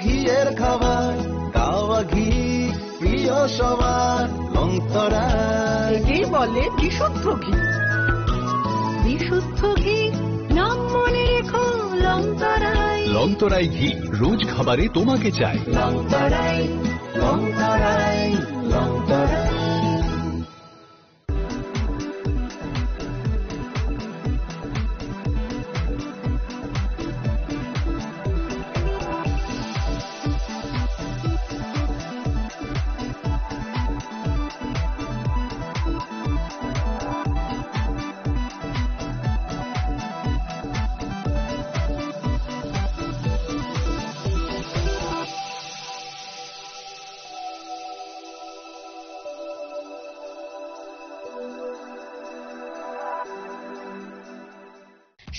ঘিয়ের খাবার, গাওয়া ঘি প্রিয় সবার। লংতরায় একেই বলে বিশুদ্ধ ঘি। বিশুদ্ধ ঘি নাম মনে রেখো, লংতরাই। লংতরাই ঘি রোজ খাবারে তোমাকে চাই। লংতরাই, লংতরাই, লংতরাই।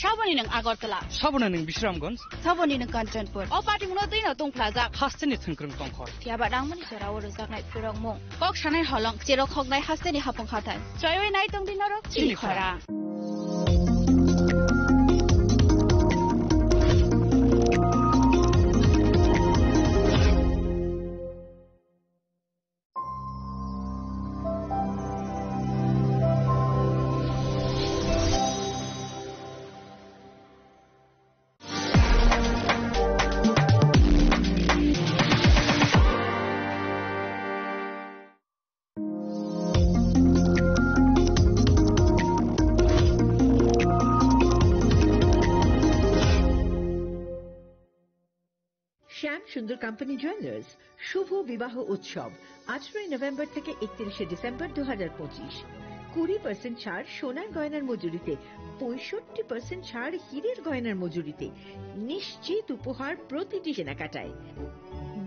Shaboning Agartala, Saboning Bishramgons, Saboning Kanchanpur, all party Munadina Tung Plaza, Hasteni Thinkring Tongkor. Tiabadang Sara or Zagnai Puramo, Kok Shanai Holong, Zero Kognai Hasteni Hapon Hatan, Joy Night on Dinaro, Chilifara. শ্যাম সুন্দর company jewellers শুভ বিবাহ উৎসব 18 November থেকে 31 December 2025। 20% ছাড় সোনার গয়নার মজুরিতে, 65% ছাড় হীরের গয়নার মজুরিতে, নিশ্চিত উপহার প্রতিটি কেনাকাটায়।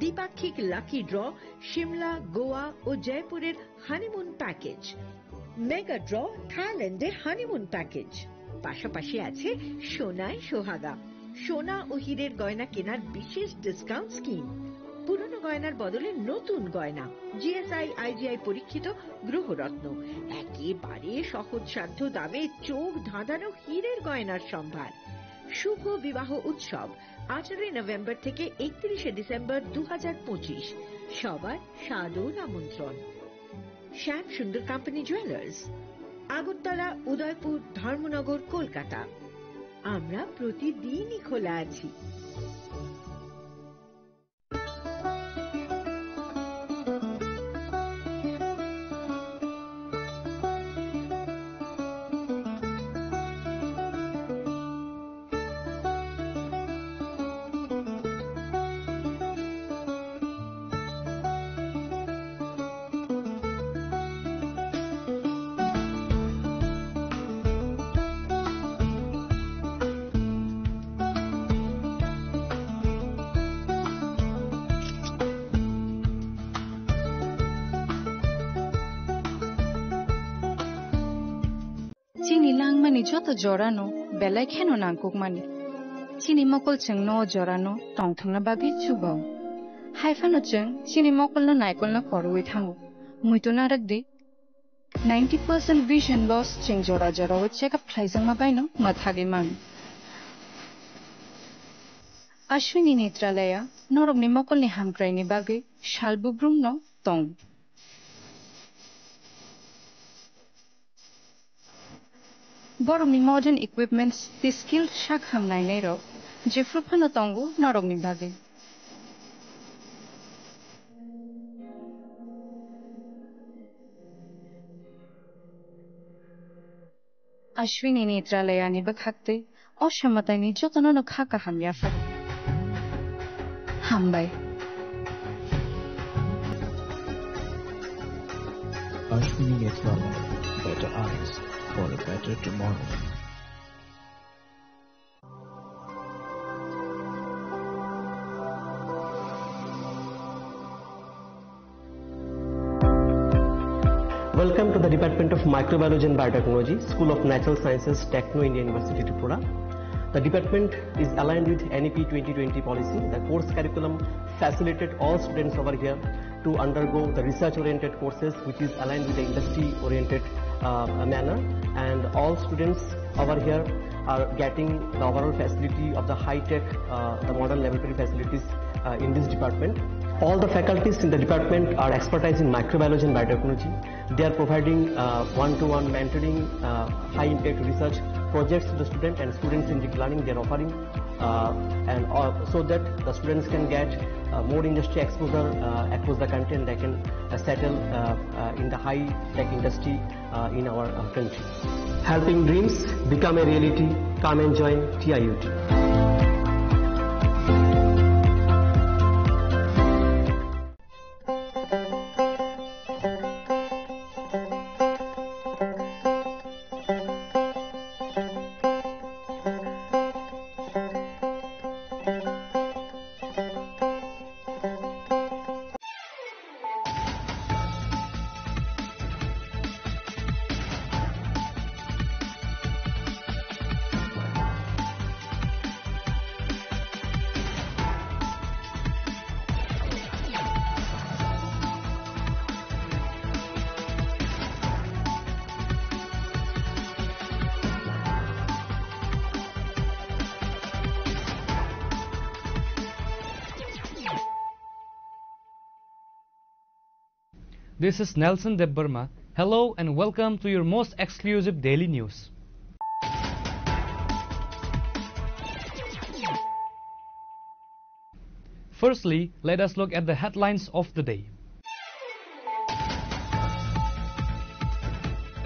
দ্বিপাক্ষিক লাকি ড্র, সিমলা, গোয়া ও জয়পুরের হানিমুন প্যাকেজ, মেগা ড্র থাইল্যান্ডের হানিমুন প্যাকেজ। পাশাপাশি আছে সোনায় সোহাগা, সোনা ও হীরের গয়না কেনার বিশেষ ডিসকাউন্ট স্কিম। পুরনো গয়নার বদলে নতুন গয়না, জিএসআই আইজিআই পরীক্ষিত গ্রহরত্ন, একেবারে সহজসাধ্য দামে চোখ ধাঁধানো হীরের গয়নার সম্ভার। শুভ বিবাহ উৎসব 18 নভেম্বর থেকে 31 ডিসেম্বর 2025। সবার সাদর আমন্ত্রণ। শ্যাম সুন্দর কোম্পানি জুয়েলার্স, আগরতলা, উদয়পুর, ধর্মনগর, কলকাতা। আমরা প্রতিদিনই খোলা আছি। Chini lang mani joto jorano, belai kheno nangkuk mani. Chini mokol cheng no jorano, tong thang na bagi chubao. Haifano cheng, chini mokol na naikol na forway thango. Muito na ragdi. 90% vision loss cheng jora jora wo check up plaisang mabay no, mathagi man. Ashwini Netralaya, norog ni mokol ni hamkray ni bagi, shalbubrum no, tong. Borong ni modern equipments, the skilled shakham na nero, jefru panatongo narog ni bagi. Ashwini Netralaya ni baghakte, oshamatay ni jotono no khaka hamyafar. Hambay. Ashwini Netralaya, better eyes for a better tomorrow. Welcome to the Department of Microbiology and Biotechnology, School of Natural Sciences, Techno India University, Tripura. The department is aligned with NEP 2020 policy. The course curriculum facilitated all students over here to undergo the research-oriented courses, which is aligned with the industry-oriented manner. And all students over here are getting the overall facility of the high-tech, the modern laboratory facilities in this department. All the faculties in the department are expertise in microbiology and biotechnology. They are providing one-to-one mentoring, high-impact research projects to the student and student-centric learning they are offering, so that the students can get more industry exposure across the country, and they can settle in the high-tech industry in our country. Helping dreams become a reality. Come and join TIUT. This is Nelson Debbarma. Hello and welcome to your most exclusive daily news. Firstly, let us look at the headlines of the day.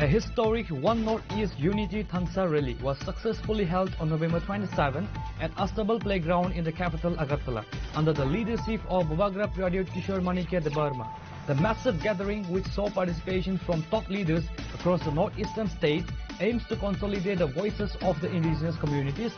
A historic One Northeast Unity Thangsa rally was successfully held on November 27 at Astabal Playground in the capital Agartala under the leadership of Babagra Pradyut Kishore Manikya Debbarma. The massive gathering, which saw participation from top leaders across the northeastern states, aims to consolidate the voices of the indigenous communities.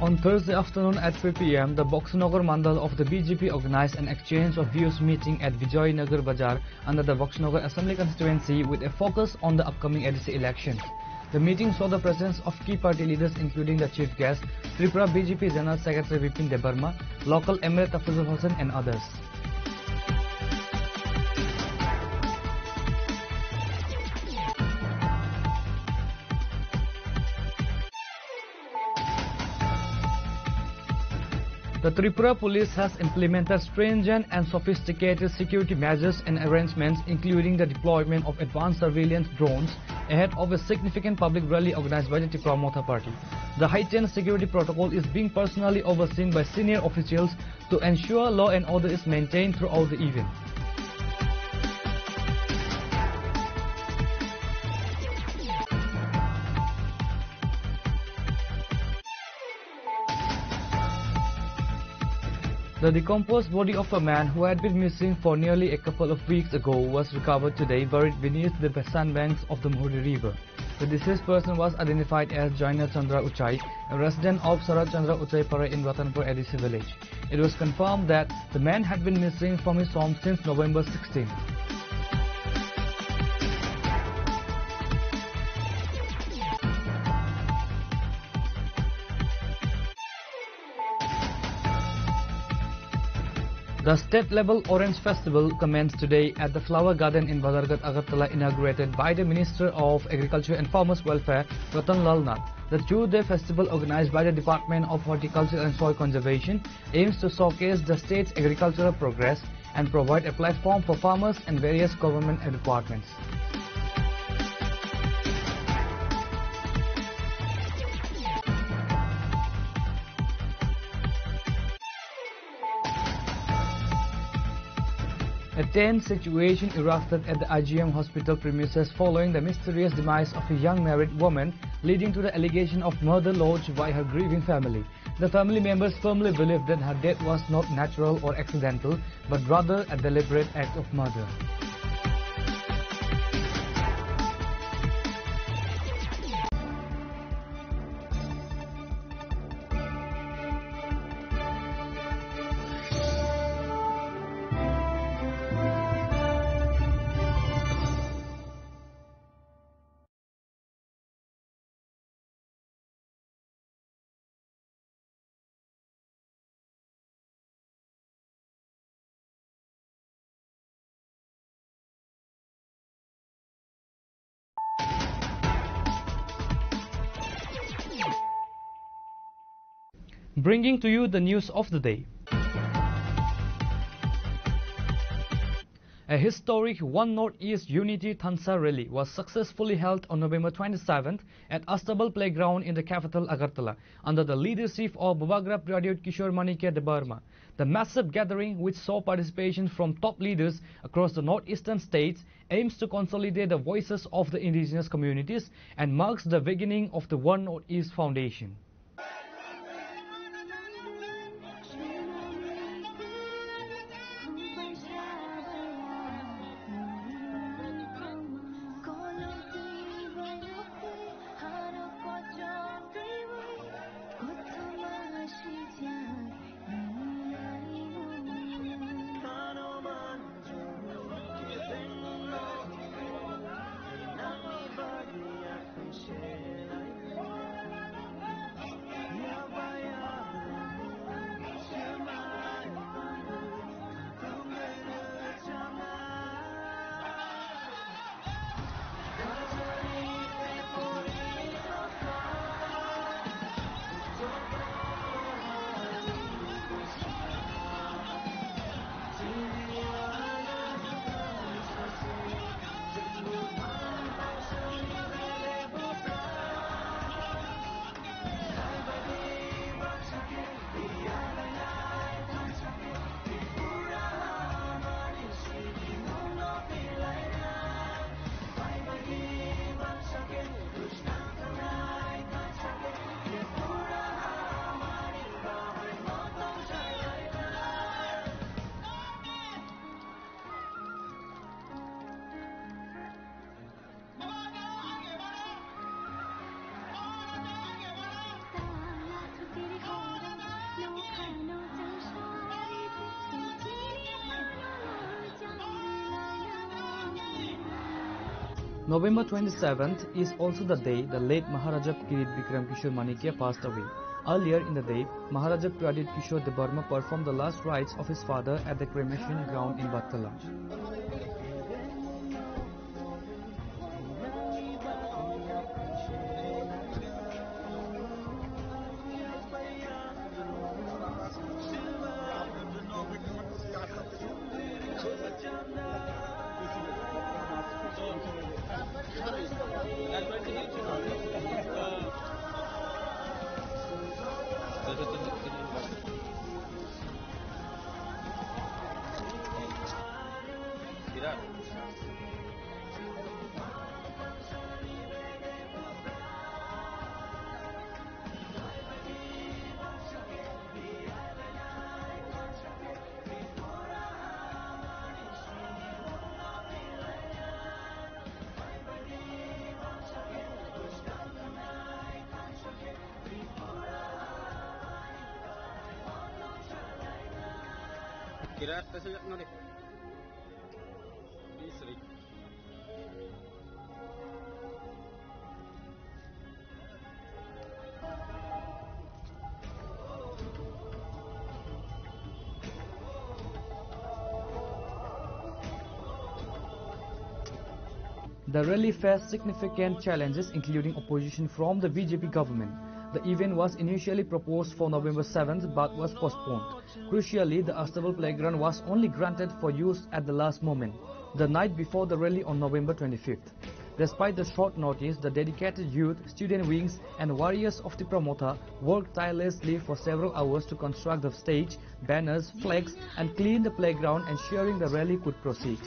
On Thursday afternoon at 3 p.m., the Boxnagar Mandal of the BJP organized an exchange of views meeting at Vijay Nagar Bazaar under the Boxnagar Assembly constituency with a focus on the upcoming ADC elections. The meeting saw the presence of key party leaders including the chief guest, Tripura BJP General Secretary Vipin Debbarma, local MLA Tafizul Hossain and others. The Tripura police has implemented stringent and sophisticated security measures and arrangements, including the deployment of advanced surveillance drones ahead of a significant public rally organized by the Tripura Motha Party. The heightened security protocol is being personally overseen by senior officials to ensure law and order is maintained throughout the event. The decomposed body of a man who had been missing for nearly a couple of weeks ago was recovered today, buried beneath the sandbanks of the Muhri River. The deceased person was identified as Jaina Chandra Uchai, a resident of Sarat Chandra Uchai Para in Ratanpur ADC village. It was confirmed that the man had been missing from his home since November 16. The state-level Orange Festival commenced today at the Flower Garden in Badargat, Agartala, inaugurated by the Minister of Agriculture and Farmers Welfare, Ratan Lal Nath. The two-day festival, organized by the Department of Horticulture and Soil Conservation, aims to showcase the state's agricultural progress and provide a platform for farmers and various government departments. A tense situation erupted at the IGM hospital premises following the mysterious demise of a young married woman, leading to the allegation of murder lodged by her grieving family. The family members firmly believe that her death was not natural or accidental, but rather a deliberate act of murder. Bringing to you the news of the day. A historic One Northeast Unity Thansa rally was successfully held on November 27th at Astebal Playground in the capital Agartala under the leadership of Babagra Pradyut Kishore Manikia Debarma. The massive gathering, which saw participation from top leaders across the northeastern states, aims to consolidate the voices of the indigenous communities and marks the beginning of the One Northeast Foundation. November 27th is also the day the late Maharaja Kirit Vikram Kishore Manikia passed away. Earlier in the day, Maharaja Pradyut Kishore Debarma performed the last rites of his father at the cremation ground in Battala. The rally faced significant challenges, including opposition from the BJP government. The event was initially proposed for November 7th but was postponed. Crucially, the Astebal Playground was only granted for use at the last moment, the night before the rally on November 25th. Despite the short notice, the dedicated youth, student wings and warriors of the promoter worked tirelessly for several hours to construct the stage, banners, flags and clean the playground, ensuring the rally could proceed.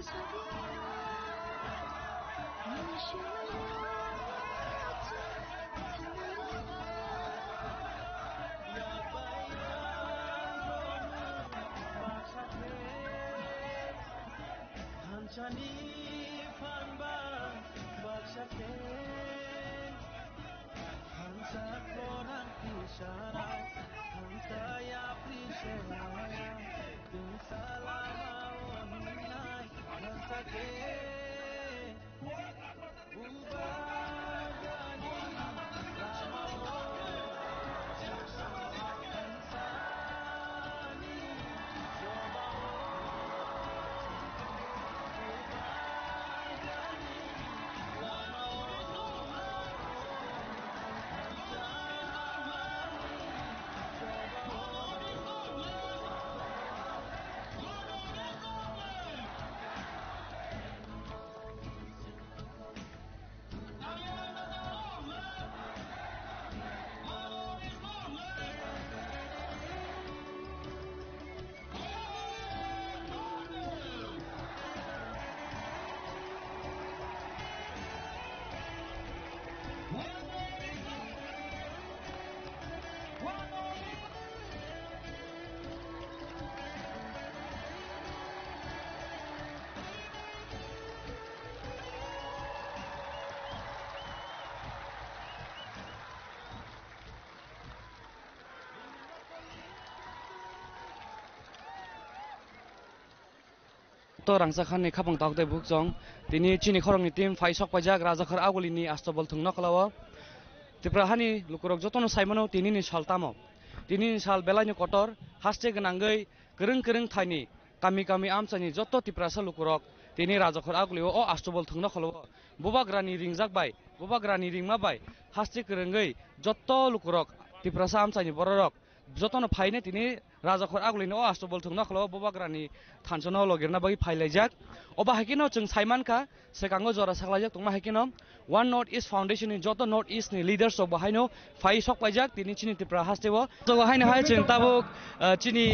joto rangsakhani khapang tauk dai bukjong tini chini khorongni team faisok pajak rajakhar agulini astobol thungna khlawo tipra hani lukurok joto no saimano tini ni saltamo tini ni sal belai kotor haste gnangai kereng kereng thaini kami kami amchani joto tipra sa lukurok tini rajakhar aguliwo o astobol thungna khlawo bobagrani ringjak bai bobagrani ringma bai haste kerengai joto lukurok tipra sa amchani bororok joto no phaine tini rajakhor agulini o astobol thungna khlawo bobagrani thanchona logirna bagi phailajak oba hakino chung saimankha sekango jora saklajak tongma hakino one north east foundation ni joto north east ni leaders ok bahaino phai sok pajak tini chini tipra hastewo jogo haino hai chung tabuk chini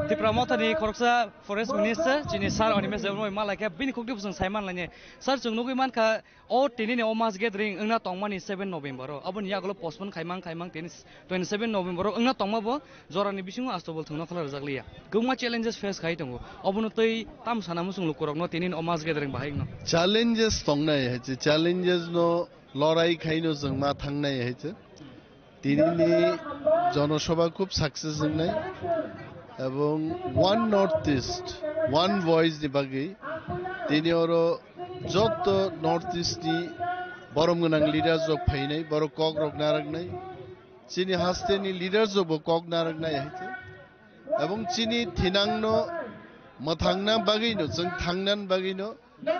tipra mothani khoroksa forest minister chini sar onimes jemoi malaka bini khokdi busung saiman lane sar chung nugui mankha o tini ni o mass gathering engna tongmani 7 november aboni yagolo postpone khaimang tini 27 november engna tongmabo jorani bisingo astobol thungna khala rjakliya gongma challenges face khai tongo abono tei tam sana musung lukurokno tini o mass gathering bahayno challenges tongnai heche challenges no lorai khaino jongma thangnai heche tini ni জনসভা খুব success নাই এবং one north east one voice ni bagi tini oro যত north east ni বরম গোনাং leader জক ফাইনাই বড় cock rock নারাগনাই চিনি হাস্তেনি leader job cock নারাগনাই হেছে এবং চিনি থিনাংনো মথাংনা বাগিনো जों थांनान बागिनो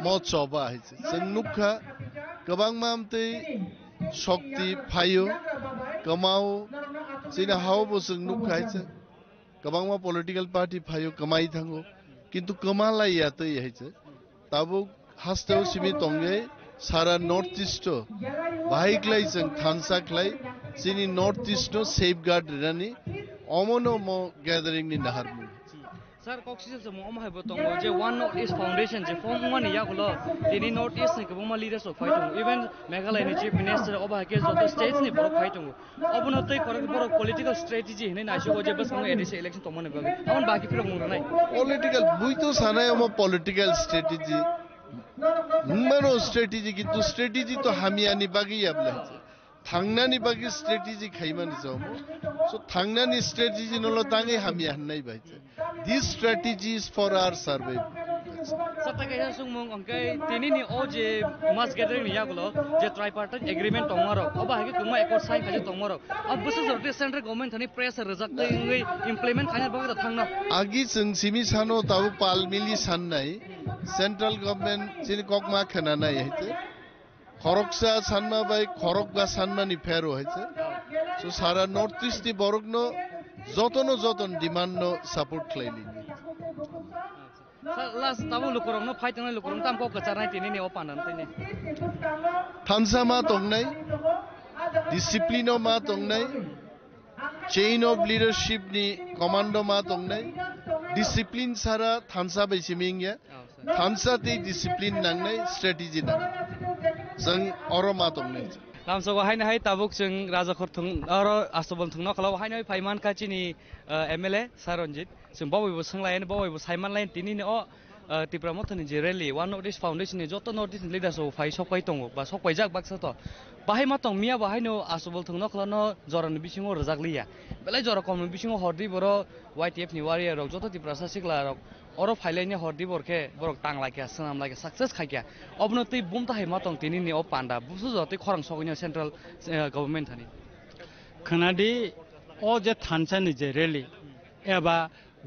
मचबा हेছে जों नुखा गोबां मामतै शक्ति फायो कमाओ चिना हावबो जों नुखा हेছে गोबां मा पॉलिटिकल पार्टी फायो कमाई थांगो किंतु कमालाया तै हेছে ताबो हास्तेव सिमि तंगे सारा नॉर्थ ईस्ट बाइकलाई जों थानसाखलाई चिनि नॉर्थ ईस्ट सेफगार्ड रनि अमनो म गैदरिंग नि नाहारमु sir oxygen se mo ma hebo tongo je one north east foundation je form one ya gulo tini north east ni koboma leaders of fight tongo even meghalaya ni chief minister oba ke joto states ni boro fight tongo obono tei korok boro political strategy hine na aso je bas edc election tomone bagi amon baki firo mungro nai political bui to sanai mo political strategy mano strategy kintu strategy to hamiani bagi yabla थांनानि बागि strategy खाइमानि जामो सो थांनानि strategy नलो तांगे हामी हान्नाइ बाइचे this strategy is for our survival सता के सुंगमंग अंकै तिनिनि ओ जे मास गैदरिंग नि यागलो जे ट्राइपार्टाइट एग्रीमेंट तंगमारो अबा हागे कुमा एकॉर्ड साइन खाजे तंगमारो अब बुसु जरते सेंट्रल गवर्नमेंट थानि प्रेसर रजाक्तै इंगै इम्प्लिमेंट खाने बागि थांना आगि जों सिमि सानो ताबु पाल मिलि साननाय सेंट्रल गवर्नमेंट चिनि ककमा खनानाय हेते खरकसा सानना बाय खरकगा साननानि फेरो हेছে सो सारा नॉर्थ ईस्ट नि बरगनो जतन डिमांड नो सपोर्ट खलाइनि लास्ट ताबु लुकुरंनो फाइटनो लुकुरं तामको कचारनाय तिनि ने अपानन तिनि थानसा मा तंगनाय डिसिप्लिनो मा तंगनाय चेन ऑफ लीडरशिप नि कमांडो मा तंगनाय डिसिप्लिन सारा थानसा बैसिमिंगया थानसा ते डिसिप्लिन नांनाय स्ट्रेटेजी नां जों अरमा तंगनाय लामसोगो हायनो हाय ताबुक जों राजाखर थुं अरो आस्तबल थुंना खलाव हायनो फाइमान काचिनि एमएलए सारनजित जों बावैबो सोंलायन बावैबो साइमान लाइन तिनिनि अ तिप्रा मथनि जे rally one north east foundation नि जतो नॉर्थ ईस्ट लिडर्स अफ फाइ सकाय दङ बा सकाय जाक बाक्सा त बाहाय मातं मिया बाहायनो आस्तबल थुंना खलानो जरानि बिसिङो रजागलिया बेलाय जरा कम बिसिङो हरदि बरो वाइटीएफ नि वारियर रक जतो तिप्रा सासिकला रक अरो फाइलाइनि हरदि बरखे बरक टांलाकिया सनामलाकिया सक्सेस खाकिया अबनो तै बुमता हाय मातं तिनिनि अ पान्डा बुसु जतै खरं सगैनो सेंट्रल गवर्नमेंट थानि खनादि अ जे थानसानि जे रेली एबा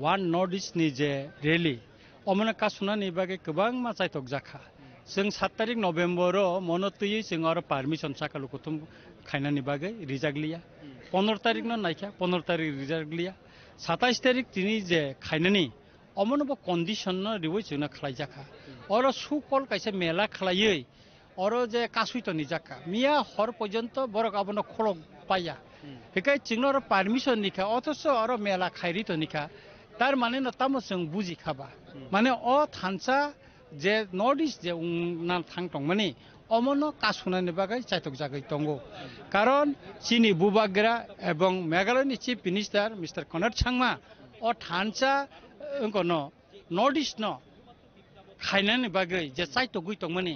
वन नॉर्थ ईस्ट नि जे रेली अमना कासुनानि बागे गोबां मा जायतक जाखा जों 7 तारिख नभेम्बर मनतयै जों आरो पारमिशन साकालु कुथुम खायनानि बागे रिजागलिया 15 तारिख न नायखा 15 तारिख रिजागलिया 27 तारिख तिनि जे खायनानि अमनबो कंडीशन न रिवै जोंना खलाय जाखा अरो सुकल कायसे मेला खलायै अरो जे कासुइतनि जाखा मिया हर पर्यन्त बरक आबनो खलक पाया बेखाय जोंनो पारमिशन निखा अथस आरो मेला खायरितनिखा तार माने न तामो जों बुजि खाबा माने अ थानसा जे नॉर्थ ईस्ट जे ना थां दं माने अमनो कासुनानि बागै जायतक जागै दंगो कारण चिनि बुबाग्रा एवं मेघालयनि chief minister mister Connaught Sangma अ थानसा अंकनो नॉर्थ ईस्ट न खायनानि बागै जे जायतक गै दं माने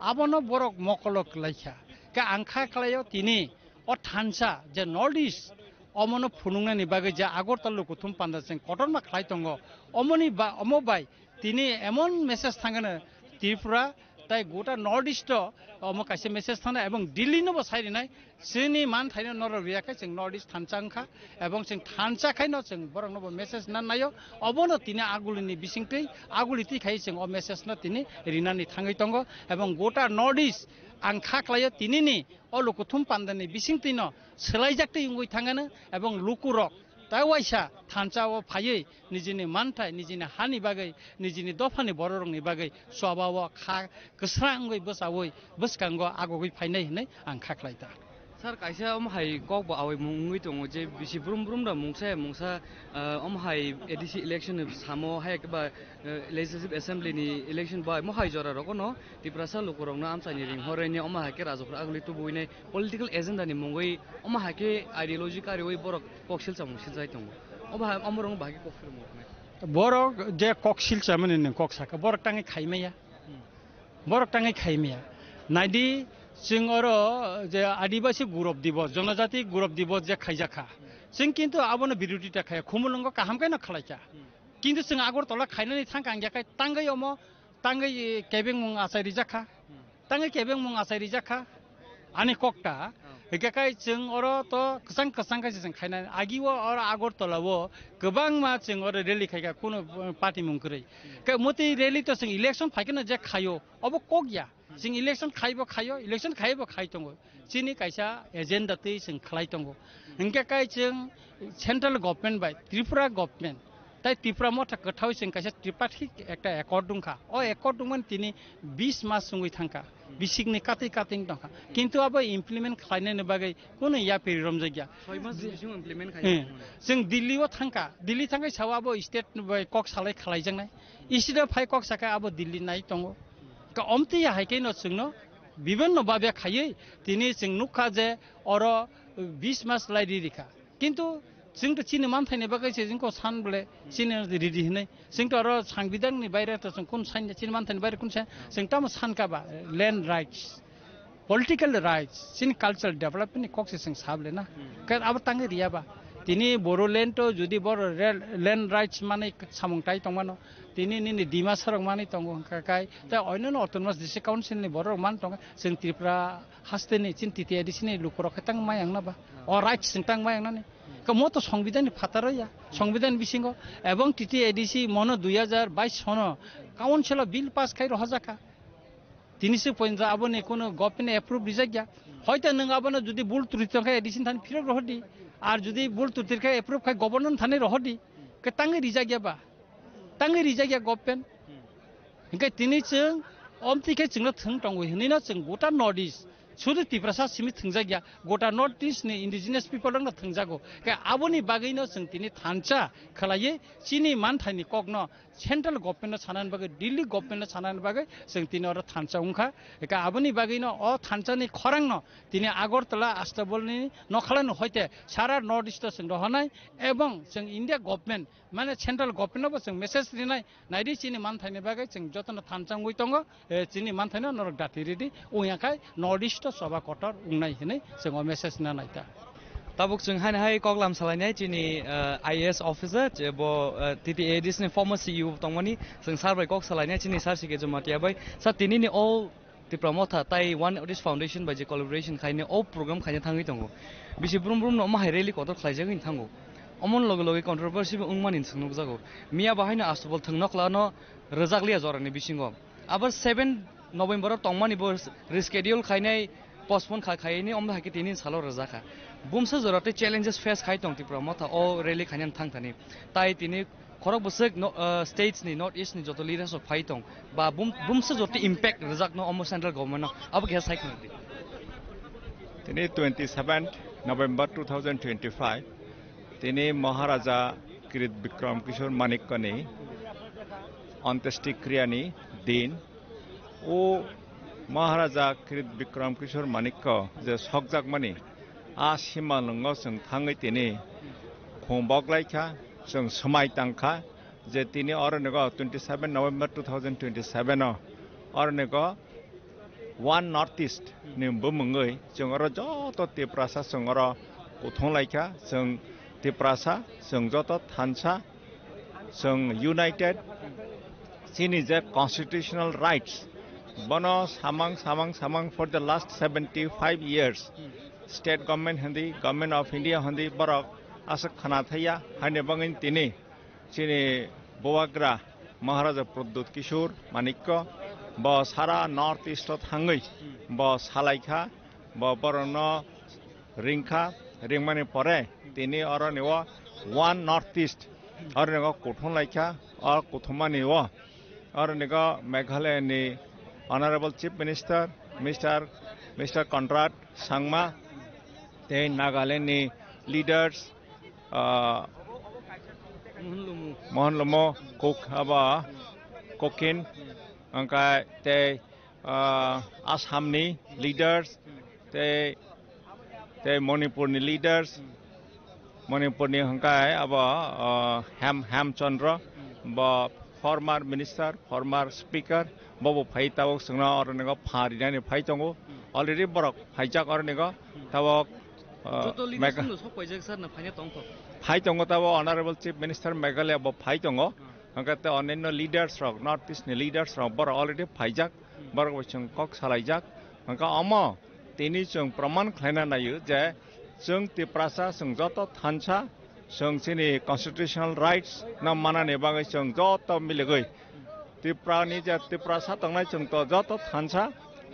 आबनो बरक मकलक लायखा का आंखा खलायो तिनि अ थानसा जे नॉर्थ ईस्ट अमनो फुनुंगनानि बागै जे आगरतला कुथुम पान्दा जों कटनमा खाय दङ अमनि बा अमबाय তিনি এমন মেসেজ থাকেন ত্রিপুরা তাই গোটা নর্থ ইস্ট কাছে মেসেজ থানা এবং দিল্লি নব সাইড নাই जोंनि मान थाइनो नर रियाखै जों नर्थ इस्ट थानचांखा এবং जों थानचाखायनो जों बरं नब मेसेज ना नायो अबनो तिनि आगुलिनि बिसिंथै आगुलिति खाय जों अ मेसेज ना तिनि रिनानि थाङै दङ এবং गोटा नर्थ इस्ट आं खाख्लायो तिनिनि अ लुकुथुम पान्दानि बिसिंथैनो सोलायजाक्तै इंगै थाङानो এবং लुकुरक दा वाइसा थानचाव फायै निजिनि मानथाय निजिनि हानि बागै निजिनि दफानि बररंनि बागै सबाव खा गोस्राङै बसावै बसकांगो आगगै फायनाय होनै आं खाख्लायदा Sir, kaisa hai kok ba awai mungui tongo je bisi brum brum da mungsa hai ADC election samo hai ba legislative assembly ni election ba mo hai jora roko no tiprasa lokorong na amsa ni ring hore ni hai ke rajokra agli tu buine political agenda ni mungui hai ke ideology kari oi borok koksil samungsil jai tongo hai amorong ba ke koksil mo borok je koksil chamani ni koksaka borok tangi khaimeya borok tangi khaimeya naidi जों आरो जे आदिवासी गौरव दिवस जनजाति गौरव दिवस जे खाइजाखा जों किन्तु आबनो बिरोधिता खाया खुमुलंग काहामखाय न खालायचा किन्तु जों आगरतला खायनानै थांगांजाखाय तांगै अमो तांगै केबें मुं आसायरि जाखा तांगै केबें मुं आसायरि जाखा आनि कक्टा एकाखाय जों आरो तो कसां खायसे जों खायनानै आगिव आरो आगरतलावो गोबां मा जों आरो रेलि खायगा कोनो पार्टी मुंखरै मते रेलि तो जों इलेक्शन फायकेन जे खायो अब कगया जों इलेक्शन खायो इलेक्शन खायोबो खाय दंगो चिनि कायसा एजेन्डा तै जों खालाय दंगो इंकाय जों सेन्ट्रेल गभर्नमेन्ट बाय त्रिपुरा गभर्नमेन्ट ताई त्रिपुरा मथा गथाव जों कायसा त्रिपाठिक एकटा एकर्ड दंखा अ एकर्ड दंमोन तिनि 20 मास संगै थांखा बिसिकनि काटिं दंखा किन्तु अब इमप्लिमेन्ट खालायनो बागै कोनो या पेरिरम जायगा 6 मास बिसिम इमप्लिमेन्ट खायो जों दिल्लीआव थांखा दिल्ली थांखै सावाबो स्टेट कक सालाय खालायजोंनाय इसिदा फाय कक साका अब दिल्ली नाय दंगो अमती हाइके न जोंनो विभिन्न बाबे खायै तिनि जों नुखा जे अर 20 मास लाइरि रिखा किन्तु जों तो चिनि मानथायनि बागै जोंखौ सानब्ले चिनि रेडि होनै जों तो आरो संविधाननि बायरे तो जों कोन साइन चिनि मानथायनि बायरे कोन जों ताम सानकाबा लैंड राइट्स पॉलिटिकल राइट्स चिनि कल्चरल डेवलपमेंट कक्से जों साबले ना का अब तांगे रियाबा तिनि बोरोलैंड तो जुदि बर लैंड राइट्स माने सामंताय तंमानो तिनि नि डिमासारक माने तंगो काकाय ता अन्य अटोनमास डिस्ट्रिक्ट काउन्सिल नि बर मान तंग जों त्रिपुरा हास्तेनि चिन टिटिआइडिसि नि लुकरक तांग मायांग ना बा अ राइट्स जों तांग मायांग नानि कमतो संविधान फातारया संविधान बिसिंगो एवं टिटिआइडिसि मन 2022 सन काउन्सिल बिल पास खाइ रहजाका तिनिसो पॉइंट आबने कोनो गवर्नमेंट एप्रूव रिजाया हयतो नों आबने जुदि बुल तुरितंखा एडिशन थान फिर रहदि आर जुदि बुल तुरितंखा एप्रूव खाइ गवर्नमेंट थाने रहदि के तांगे रिजाया गवर्नमेंट इनके तिनिसो अमतिखे जोंनो थों दंगो हिनैनो जों गोटा नर्थ इस्ट सुदु तिप्रासा सिमि थोंजाया गोटा नर्थ इस्ट नि इंडिजिनियस पिपल दंनो थोंजागो के आबनि बागैनो जों तिनि थानचा खालायै चिनि मानथायनि कगनो सेंट्रल गवर्नमेंट सानानि बागै दिल्ली गवर्नमेंट सानानि बागै जों तिनि आरो थानचा उंखा के आबनि बागैनो अ थानचानि खरांनो तिनि आगरतला आस्ताबलनि नखालानो हयते सारा नर्थ इस्ट जों रहनाय एवं जों इंडिया गवर्नमेंट माने सेंट्रल गवर्नमेंटबो जों मेसेज रिनाय नायदि चिनि मानथायनि बागै जों जतन थानचांगै दंगो चिनि मानथायनो नरक दाति रेदि उयाखाय नर्थ इस्ट सभा कटर उंनाय हिनै जों मेसेज ना Nayta tabuk chung hai koklam salai chini IAS officer je bo TTADs ni former CEO tongmani sing sar bai kok salai chini sar sike jumatia bai sa tini ni all the promoter tai one of this foundation by the collaboration khaine all program khaine thangi tongo bisi brum no ma rally kotor khlaijang in thango amon loge controversy ungman in sungnog jago mia bahaina astobol thangnok lano rejaklia jorani bisingo abar 7 November tongmani bo reschedule khaine postpone khaini omna haki tini salo rejaka bumsa jorate challenges face khai tong tipra motha o rally khainan thangthani tai tini khorok busek states ni north east ni joto leaders of phai tong ba bumsa jorte impact rejak no omo central government no ab ge sai khni tini 27 November 2025 tini Maharaja Kirit Bikram Kishore Manikkani Antyeshti Kriyani din o Maharaja Kirit Bikram Kishore Manikko je sogjak mani a simalungo जों थाङै तिनि खंबगलायखा जों समाय तांखा जे तिनि अरनेगो 27 November 2027 अरनेगो one north east नि बमङै जों अर जत तिप्रासा जों अर उथंलायखा जों तिप्रासा जों जत थानसा जों United chini je constitutional rights bono samang for the last 75 years state government hindi government of India hindi borok asak khana thaya hane bangin tini chini bowagra Maharaja Pradyut Kishore Manikko bo sara north east thangai bo salaikha bo borono ringkha ringmani pore tini oroniwa one northeast oroniga kothon laikha or kothomani wa oroniga Meghalaya ni Honorable Chief Minister Mr. Conrad Sangma then Nagaland ni leaders Mohan Lomo Kokin angka te Assam ni leaders te Manipur ni leaders Manipur ni angka aba Ham Chandra ba former minister former speaker babu phai tawok sungna ornega phari ni phai tongo already borok phaichak ornega tawok phai tongo tawo honorable chief minister Meghalaya bo phai tongo angkate onenno leaders rok north east ni leaders rok bor already phaijak borok bachung kok salaijak angka amo tini chung praman khlaina nayu je chung tiprasa sung joto thansa sung sini constitutional rights na manane bagai chung joto milegoi Tripura ni je Tripura sa tangnai chung to joto thansa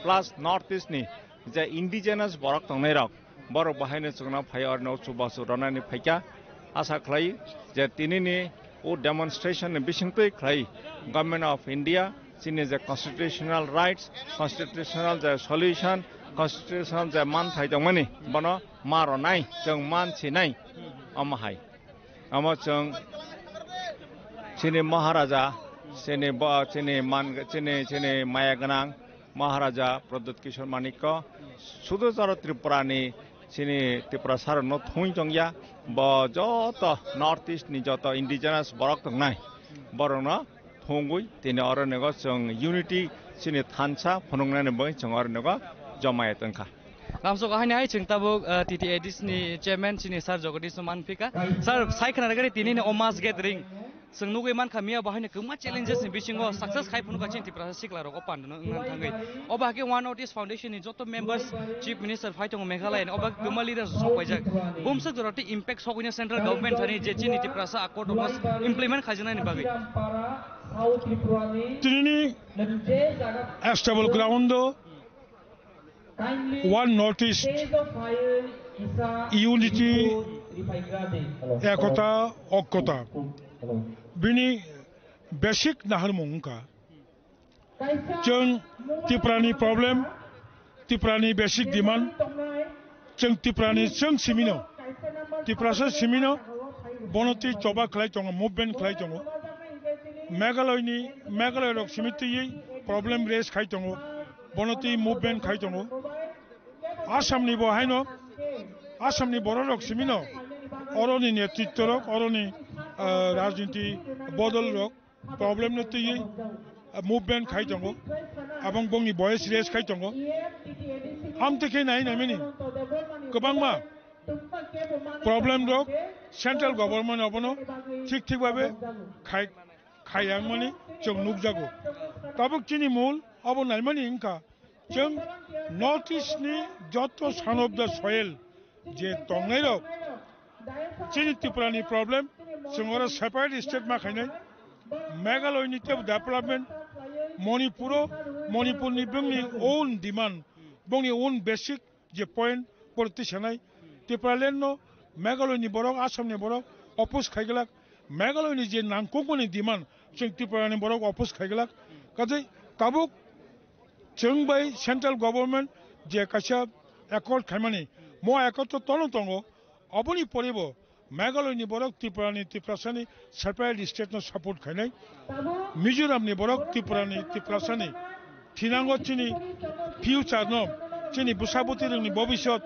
plus north east ni je indigenous borok tangnai rok borok bahaine chungna phai orno chubasu ronani phaika asa khlai je tini ni o demonstration ni bisingtoi khlai government of India chini je constitutional rights constitutional je solution constitutional je man thai jongmani bono maro nai chung man chinai amahai amo chung chini Maharaja chini Maya Ganang Maharaja Pradyut Kishore Manikko Sudhara Tripura ni chini Tripura sar no thoi jongya bo joto north east ni joto indigenous borok tongnai borona thongui tini ornego chung unity chini thansa phonongnani bai chung ornego jomaya tongkha Lamso kahani ai chung tabuk TTADs ni chairman chini sar Jagadish Manpika sar saikhana gari tini ni omas gathering sung nugai man khamia bahine kuma challenges ni bisingo success khai phunu ka chin Tripura sikla ro opan no ngan thangai oba ke one notice foundation ni joto members chief minister fighting Meghalaya oba kuma leaders sopaijak bumsak joroti impact sokuina central government thani je chin Tripura sa accord was implement khajana ni bagai tini stable ground one notice unity ekota okkota bini basic nahar mungka chung Tripurani problem Tripurani basic demand chung Tripurani chung simino Tripura simino bonoti choba khlai chong movement khlai chong Meghalaya rok simiti problem raise khai chong bonoti movement khai chong Assam ni bo haino Assam ni borok simino oroni netritwa rok oroni rajniti bodol rok problem no ti movement khai jongo abang bong ni voice raise khai jongo am te ke nai namini kobang ma problem rok central government abono thik bhabe khai yang mani chung nuk jago tabuk chini mul abo nai mani inka chung north east ni joto son of the soil je tongai rok chini Tripurani problem sungora separate state ma khainai Meghalaya ni development Manipur ni bongni own demand bongni own basic je point politicianai Tripura no Meghalaya ni borok Assam ni borok oppose khaigelak Meghalaya ni je nangkok ni demand chung Tripura ni borok oppose khaigelak kadai tabuk chung bai central government je kacha accord khaimani mo accord to tongo aboni poribo Meghalaya ni borok Tripura separate state no support khainai Mizoram ni borok Tripura ni thinango chini future no chini busaboti ni bobishot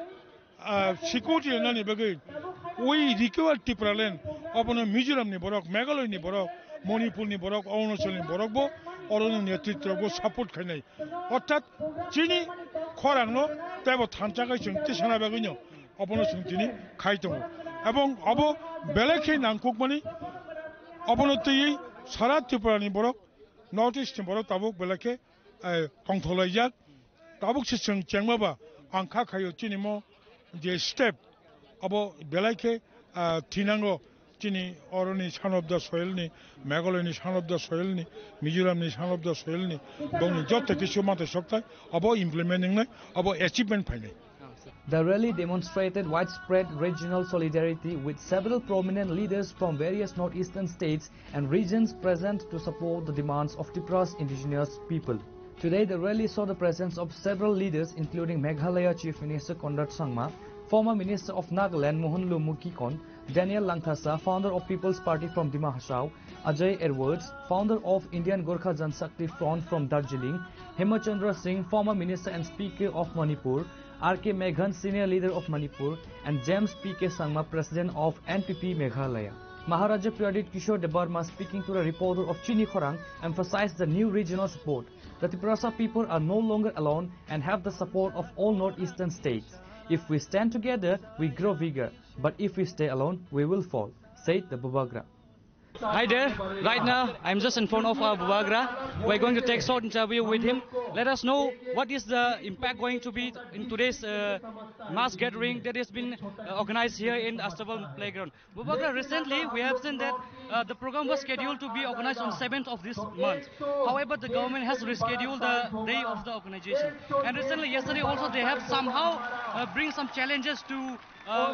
security na ni bagai we require Tripura land abono Mizoram ni borok Meghalaya ni borok Manipur ni borok Arunachal ni borok bo oroni netritwa go support khainai orthat chini khorang no tebo thanchaga chungti sana baginyo abono chungtini khaitongo এবং বেলেখে নাংকুকমানি অবনতি সারা ত্রিপুরানি বরক North East Boro Tabuk Belake, Kongtolajak, Tabuk Sisung Chengmaba, Anka Kayo Chinimo, the step about Belake, Tinango, Chini, Oroni, Son of the Soilni, Magaloni, Son of the Soilni, Mizuram, Son of the Soilni, Doni Jota Kishumata Shokta, about implementing it, about achievement penny. The rally demonstrated widespread regional solidarity with several prominent leaders from various northeastern states and regions present to support the demands of Tripuра's indigenous people. Today, the rally saw the presence of several leaders including Meghalaya Chief Minister Conrad Sangma, former Minister of Nagaland Mohan Lomu Kikon, Daniel Langthasa, founder of People's Party from Dima Hasao, Ajay Edwards, founder of Indian Gorkha Janshakti Front from Darjeeling, Hemachandra Singh, former Minister and Speaker of Manipur, R.K. Meghan, senior leader of Manipur, and James P.K. Sangma, president of NPP Meghalaya. Maharaja Pradit Kishore Debarma, speaking to a reporter of Chini Khorang, emphasized the new regional support. The Tripuра people are no longer alone and have the support of all northeastern states. If we stand together, we grow bigger, but if we stay alone, we will fall, said the Bubagra. Hi there, right now I'm just in front of Bubagra. We're going to take a short interview with him. Let us know what is the impact going to be in today's mass gathering that has been organized here in Astapal Playground. Bubagra, recently we have seen that the program was scheduled to be organized on 7th of this month. However, the government has rescheduled the day of the organization. And recently, yesterday also, they have somehow bring some challenges to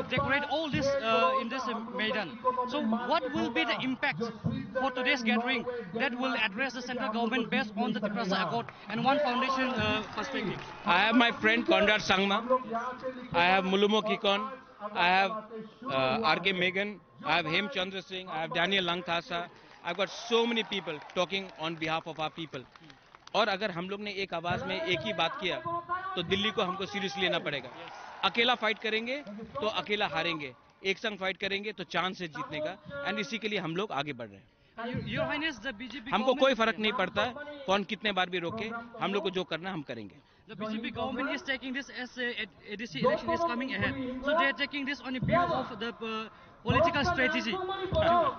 decorate all this in this Maidan. So what will be the impact for today's gathering that will address the central government based on the Tripura Accord and One Foundation perspective? I have my friend Conrad Sangma, I have Mulumo Kikon, I have R.K. Meghan, I have Hemachandra Singh, I have Daniel Langthasa. I've got so many people talking on behalf of our people. और अगर हम लोग ने एक आवाज में एक ही बात किया तो दिल्ली को हमको सीरियसली लेना पड़ेगा. अकेला फाइट करेंगे तो अकेला हारेंगे, एक संग फाइट करेंगे तो चांस है जीतने का. एंड इसी के लिए हम लोग आगे बढ़ रहे हैं. हमको कोई फर्क नहीं पड़ता कौन कितने बार भी रोके, हम लोग को जो करना हम करेंगे. The BJP government is taking this as ADC election is coming ahead, so they are taking this on the view of the political strategy.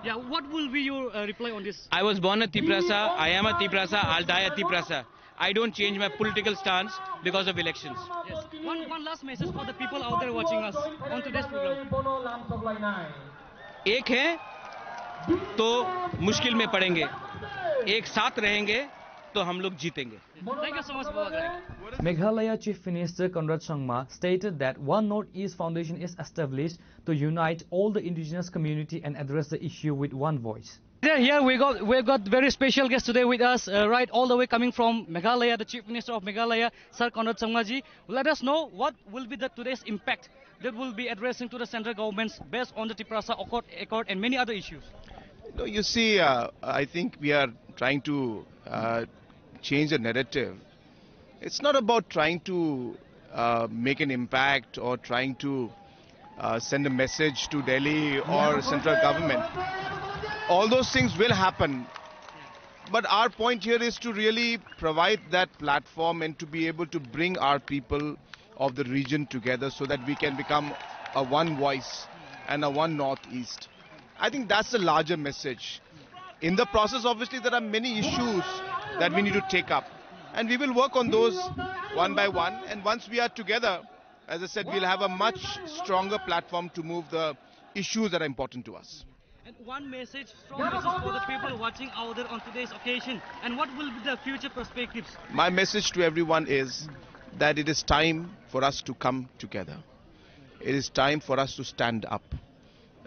Yeah, what will be your reply on this? I was born a Tripura, I am a Tripura, I'll die a Tripura. I don't change my political stance because of elections. Yes. One last message for the people out there watching us on today's program. एक है तो मुश्किल में पड़ेंगे, एक साथ रहेंगे तो हम लोग जीतेंगे. Thank you so much, Bubagra. Meghalaya Chief Minister Conrad Sangma stated that One Northeast Foundation is established to unite all the indigenous community and address the issue with one voice. Here we've got very special guest today with us, right all the way coming from Meghalaya, the Chief Minister of Meghalaya, Sir Conrad Sangma ji. Let us know what will be today's impact that will be addressing to the central governments based on the Tripura Accord and many other issues. No, you see, I think we are trying to change the narrative. It's not about trying to make an impact or trying to send a message to Delhi or central government. All those things will happen. But our point here is to really provide that platform and to be able to bring our people of the region together so that we can become a one voice and a one Northeast. I think that's the larger message. In the process, obviously, there are many issues that we need to take up. And we will work on those one by one. And once we are together, as I said, we'll have a much stronger platform to move the issues that are important to us. And one message, strong message for the people watching out there on today's occasion. And what will be the future perspectives? My message to everyone is that it is time for us to come together. It is time for us to stand up.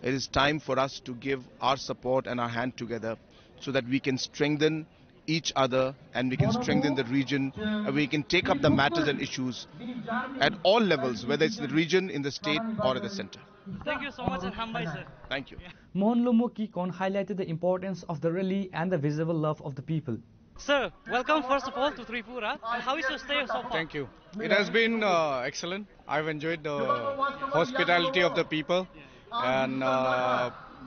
It is time for us to give our support and our hand together so that we can strengthen each other and we can strengthen the region and we can take up the matters and issues at all levels, whether it's the region, in the state or at the center. Thank you so much and Hambai sir. Thank you. Mohan Lomu Kikon highlighted the importance of the rally and the visible love of the people. Sir, welcome first of all to Tripura. And how is your stay so far? Thank you. It has been excellent. I've enjoyed the hospitality of the people and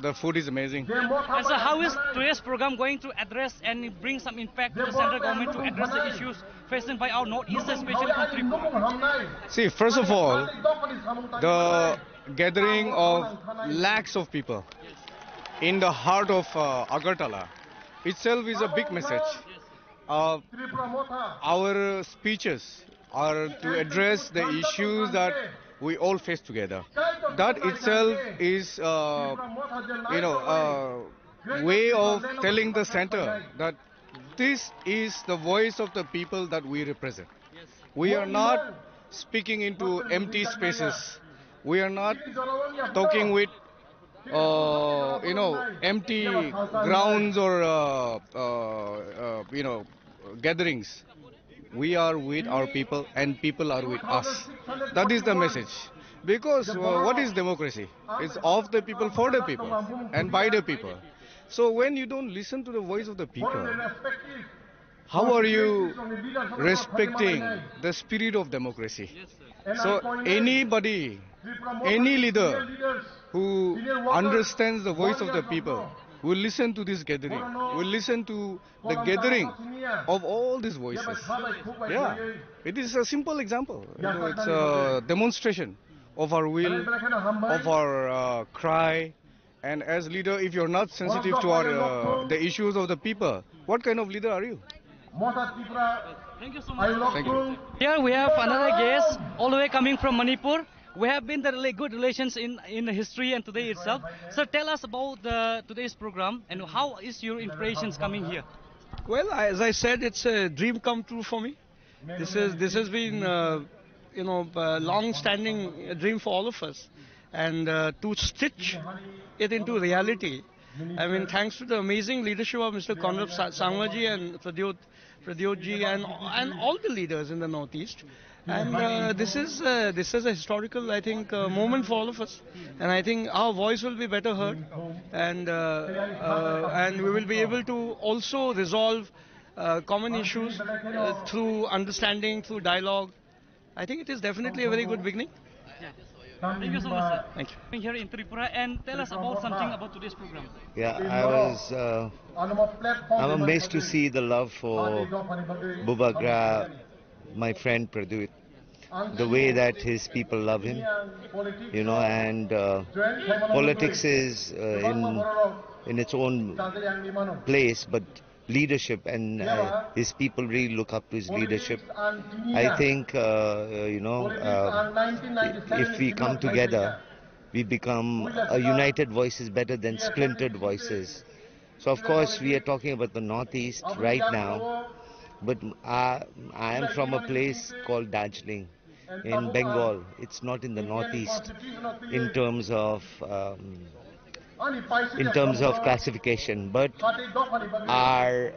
the food is amazing. And so how is today's program going to address and bring some impact to the central government to address the issues facing by our Northeast, especially from Tripura? See, first of all, the gathering of lakhs of people in the heart of Agartala itself is a big message. our speeches are to address the issues that we all face together. That itself is, way of telling the center that this is the voice of the people that we represent. We are not speaking into empty spaces. We are not talking with, empty grounds or, gatherings. We are with our people and people are with us. That is the message. Because what is democracy? It's of the people, for the people, and by the people. So when you don't listen to the voice of the people, how are you respecting the spirit of democracy? So anybody, any leader who understands the voice of the people will listen to this gathering, will listen to the gathering of all these voices. Yeah, it is a simple example. It's a demonstration of our will, of our cry. And as leader, if you're not sensitive to our the issues of the people, what kind of leader are you? Thank you so much. Thank you. Here we have another guest, all the way coming from Manipur. We have been the really good relations in the history and today itself. So tell us about today's program and how is your inspirations coming here? Well, as I said, it's a dream come true for me. This has been a long-standing dream for all of us, and to stitch it into reality. I mean, thanks to the amazing leadership of Mr. Conrad Sangmaji and Pradyotji and all the leaders in the Northeast. And this is a historical, I think, moment for all of us. And I think our voice will be better heard, and we will be able to also resolve common issues through understanding, through dialogue. I think it is definitely a very good beginning. Thank you so much, sir. Thank you. Being here in Tripura, and tell us about something about today's program. Yeah, I'm amazed to see the love for Bubagra, my friend Pradyut, the way that his people love him, and politics is in its own place, but leadership and his people really look up to his leadership. I think, if we come together, we become a united voice is better than splintered voices. So of course we are talking about the Northeast right now, but I am from a place called Darjeeling in Bengal. It's not in the Northeast in terms of classification, but our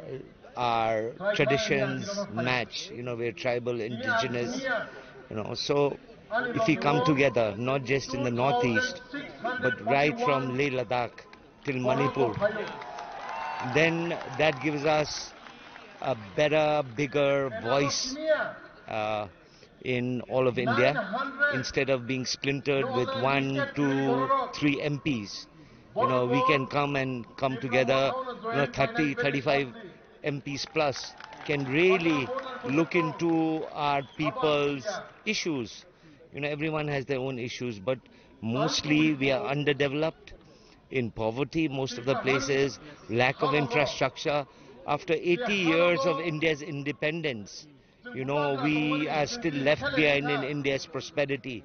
traditions match. We're tribal, indigenous, so if we come together, not just in the Northeast, but right from Leh Ladakh till Manipur, then that gives us a better, bigger voice in all of India, instead of being splintered with 1, 2, 3 MPs. We can come together, 30, 35 MPs plus can really look into our people's issues. Everyone has their own issues, but mostly we are underdeveloped in poverty, most of the places, lack of infrastructure. After 80 years of India's independence, we are still left behind in India's prosperity.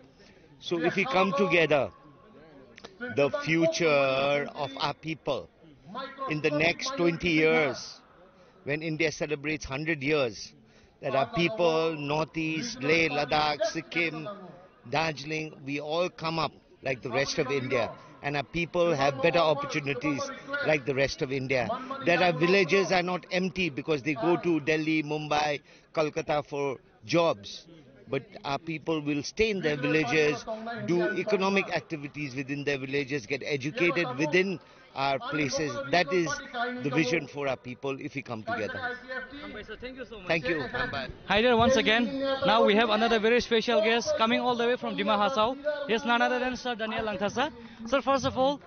So if we come together, the future of our people in the next 20 years, when India celebrates 100 years, that our people, Northeast, Leh, Ladakh, Sikkim, Darjeeling, we all come up like the rest of India, and our people have better opportunities like the rest of India. That our villages are not empty because they go to Delhi, Mumbai, Kolkata for jobs. But our people will stay in their villages, do economic activities within their villages, get educated within our places. That is the vision for our people if we come together. Thank you so much. Thank you. Hi there once again. Now we have another very special guest coming all the way from Dima Hasao. He's none other than Sir Daniel Langthasa. Sir, first of all,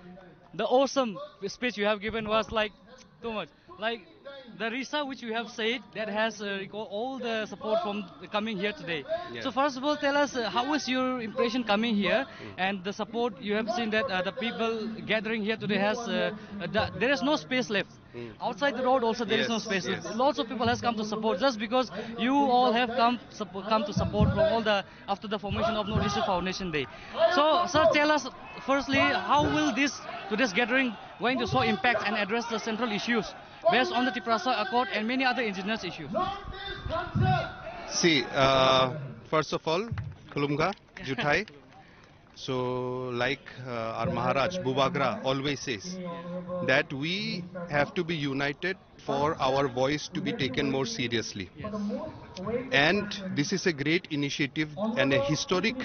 the awesome speech you have given was like too much. Like the Risa which you have said that has all the support from coming here today. Yes. So first of all, tell us how was your impression coming here and the support you have seen that the people gathering here today has there is no space left. Outside the road also there is no space. Yes. Lots of people has come to support just because you all have come to support from all the after the formation of North East Foundation Day. So sir, tell us firstly how will today's gathering going to show impact and address the central issues based on the Tiprasa Accord and many other indigenous issues. See, first of all, Kulumga, Juthai. So, like our Maharaj Bubagra always says, that we have to be united for our voice to be taken more seriously. And this is a great initiative and a historic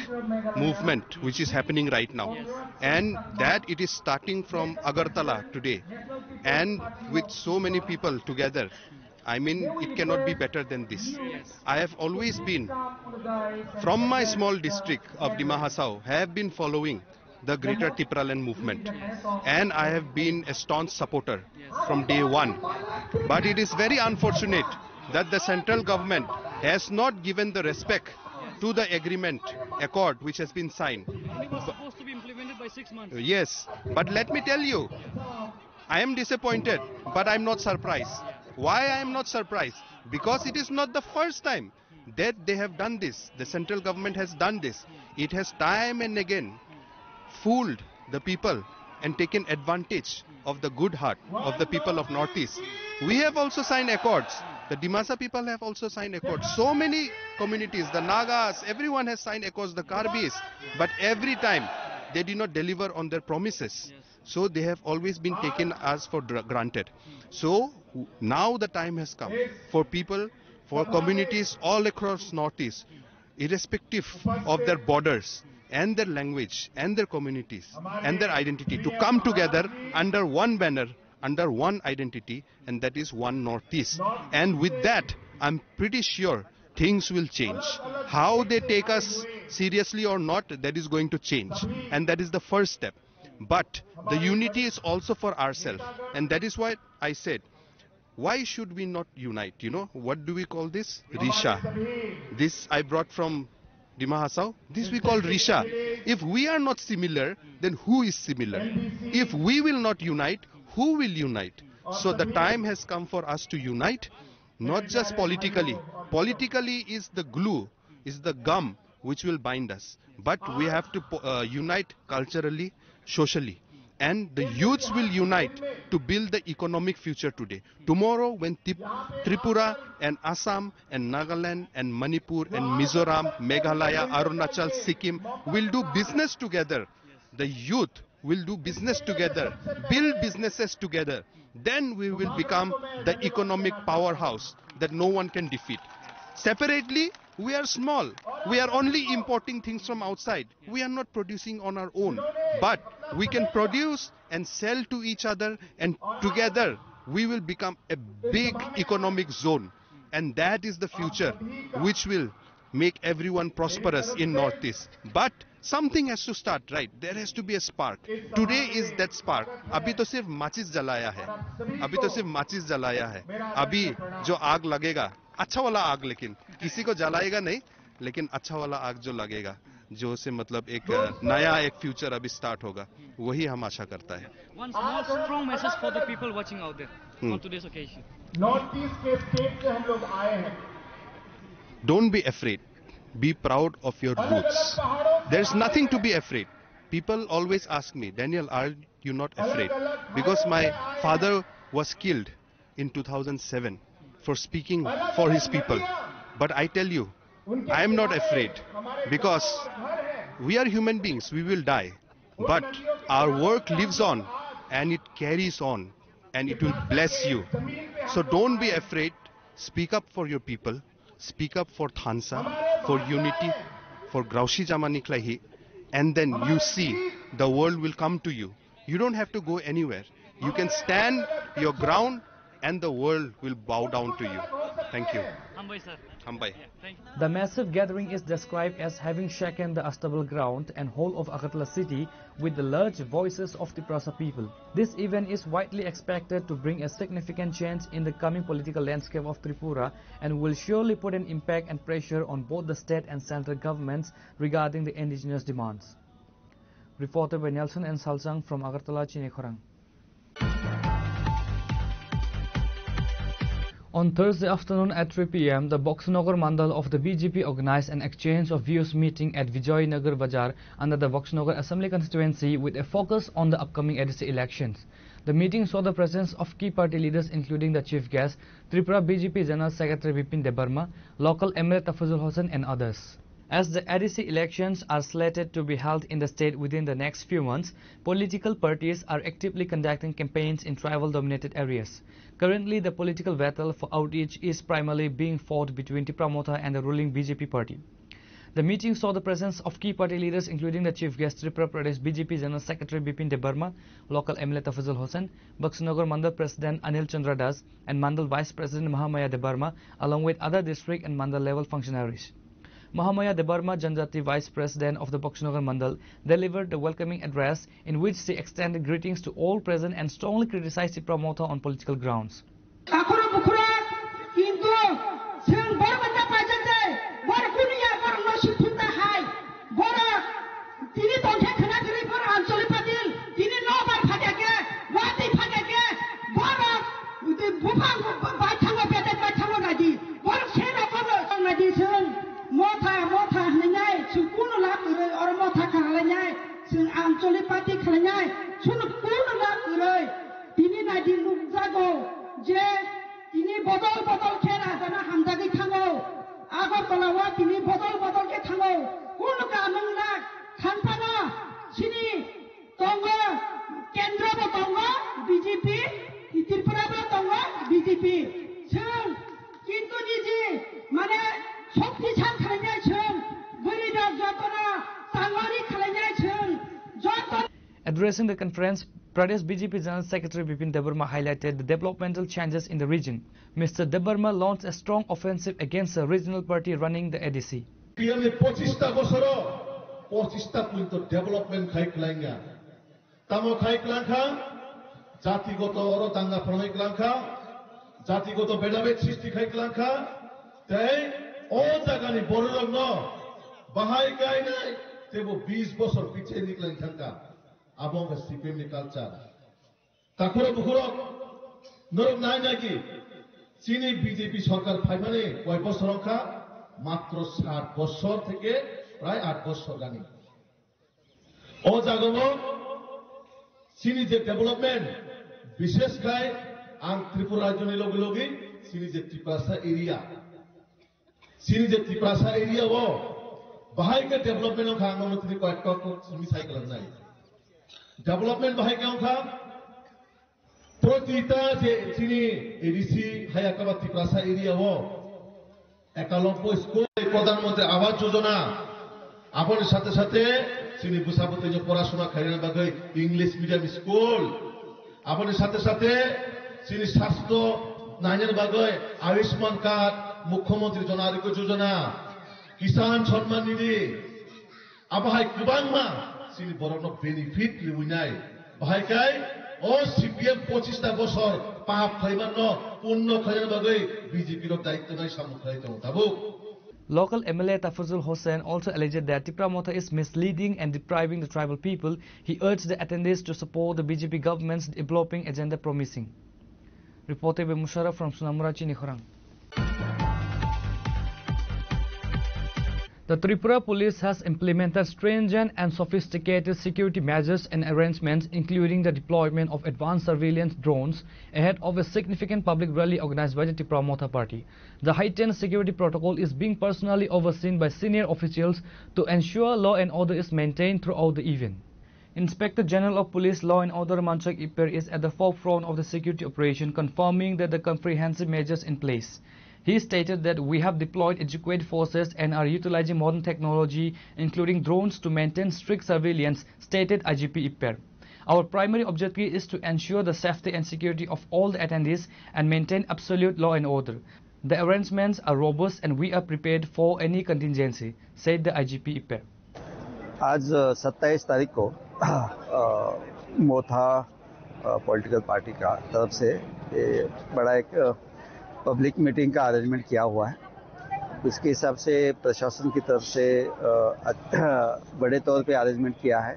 movement which is happening right now. And that it is starting from Agartala today. And with so many people together, I mean, it cannot be better than this. I have always been, from my small district of Dima Hasao, have been following the Greater Tipraland movement. And I have been a staunch supporter from day one. But it is very unfortunate that the central government has not given the respect to the accord which has been signed. It was supposed to be implemented by 6 months. Yes, but let me tell you, I am disappointed, but I am not surprised. Why I am not surprised? Because it is not the first time that they have done this. The central government has done this. It has time and again fooled the people and taken advantage of the good heart of the people of Northeast. We have also signed accords. The Dimasa people have also signed accords. So many communities, the Nagas, everyone has signed accords, the Karbis. But every time they did not deliver on their promises. So they have always been taken as for granted. So now the time has come for people, for communities all across Northeast, irrespective of their borders and their language and their communities and their identity, to come together under one banner, under one identity, and that is one Northeast. And with that, I'm pretty sure things will change. How they take us seriously or not, that is going to change. And that is the first step. But the unity is also for ourselves. And that is why I said, why should we not unite? You know, what do we call this? Risha. This I brought from Dima Hasao. This we call Risha. If we are not similar, then who is similar? If we will not unite, who will unite? So the time has come for us to unite, not just politically. Politically is the glue, is the gum which will bind us. But we have to unite culturally, socially. And the youths will unite to build the economic future today. Tomorrow, when Tripura and Assam and Nagaland and Manipur and Mizoram, Meghalaya, Arunachal, Sikkim will do business together, the youth will do business together, build businesses together, then we will become the economic powerhouse that no one can defeat. Separately, we are small. We are only importing things from outside. We are not producing on our own. But we can produce and sell to each other, and together we will become a big economic zone. And that is the future which will make everyone prosperous in Northeast. But something has to start, right? There has to be a spark. Today is that spark. अभी तो सिर्फ माचिस जलाया है. अभी तो सिर्फ माचिस जलाया है. अभी जो आग लगेगा, अच्छा वाला आग, लेकिन किसी को जलाएगा नहीं, लेकिन अच्छा वाला आग जो लगेगा, जो से मतलब एक नया एक फ्यूचर अभी स्टार्ट होगा, वही हम आशा करता है. One small strong message for the people watching out there on today's occasion. North-East के स्टेट से हम लोग आए हैं. Don't be afraid. Be proud of your roots. There's nothing to be afraid. People always ask me, Daniel, are you not afraid? Because my father was killed in 2007 for speaking for his people. But I tell you, I am not afraid, because we are human beings, we will die. But our work lives on, and it carries on, and it will bless you. So don't be afraid. Speak up for your people. Speak up for Thansa, for unity, for Graushi Jamaniklahi, and then you see the world will come to you. You don't have to go anywhere. You can stand your ground and the world will bow down to you. Thank you. The massive gathering is described as having shaken the unstable ground and whole of Agartala city with the large voices of the Tiprasa people. This event is widely expected to bring a significant change in the coming political landscape of Tripura and will surely put an impact and pressure on both the state and central governments regarding the indigenous demands. Reported by Nelson and Salsang from Agartala, Chinekhorang. On Thursday afternoon at 3 p.m., the Boxnagar Mandal of the BJP organized an exchange of views meeting at Vijaynagar Bazaar under the Boxnagar Assembly constituency with a focus on the upcoming ADC elections. The meeting saw the presence of key party leaders including the chief guest, Tripura BJP General Secretary Vipin Debarma, local MLA Tafazul Hossain and others. As the ADC elections are slated to be held in the state within the next few months, political parties are actively conducting campaigns in tribal-dominated areas. Currently, the political battle for outreach is primarily being fought between Tipramotha and the ruling BJP party. The meeting saw the presence of key party leaders including the chief guest Tripura Pradesh BJP General Secretary Bipin Debarma, local MLA Tafazul Hossain, Boxnagar Mandal President Anil Chandra Das and Mandal Vice President Mahamaya Debarma along with other district and Mandal level functionaries. Mahamaya Debarma, Janjati Vice President of the Boxnagar Mandal, delivered the welcoming address in which she extended greetings to all present and strongly criticized Tipramotha on political grounds. Addressing the conference, Pradesh BJP General Secretary Bipin Debarma highlighted the developmental changes in the region. Mr. Debarma launched a strong offensive against the regional party running the ADC. Abang CPM ni culture. Takura bukurok norok nai naki. Sini BJP sarkar faimane koi bosor ka matro 7 bosor theke pray 8 bosor gani. O jagomo sini je development bishesh kai ang Tripura rajyoni logi logi sini je Tiprasa area. Sini je Tiprasa area wo bahai ke development ang khang mantri koi ko simi cycle nai. Development bahai kya kha protita je sini ADC hayakaba Tiprasa area wo ekalompo school pradhan mantri awas yojana apon sathe sathe sini busapute je porashona khaina bagai English medium school apon sathe sathe sini sastro nainer bagai Ayushman card Mukhyamantri Jan Arogya Yojana Kisan Samman Nidhi abahai kubangma sini borok benefit liwinai bahai kai o CPM 25 bosor pahap khaiman no punno khaian bagai BJP rok daitto nai samukhlai tong tabu. Local MLA Tafazul Hossain also alleged that Tipramotha is misleading and depriving the tribal people. He urged the attendees to support the BJP government's developing agenda promising. Reported by Musharraf from Sunamura, Chinekhorang. The Tripura police has implemented stringent and sophisticated security measures and arrangements, including the deployment of advanced surveillance drones ahead of a significant public rally organized by the Tipramotha party. The heightened security protocol is being personally overseen by senior officials to ensure law and order is maintained throughout the event. Inspector General of Police Law and Order Manchak Ipper is at the forefront of the security operation, confirming that the comprehensive measures in place. He stated that we have deployed adequate forces and are utilizing modern technology, including drones, to maintain strict surveillance, stated IGP Ipper. Our primary objective is to ensure the safety and security of all the attendees and maintain absolute law and order. The arrangements are robust and we are prepared for any contingency, said the IGP IPEP. आज 27 तारीख को मोथा political party का तरफ से बड़ा एक public meeting का arrangement किया हुआ है। उसके हिसाब से प्रशासन की तरफ से बड़े तौर पे अरेंजमेंट किया है।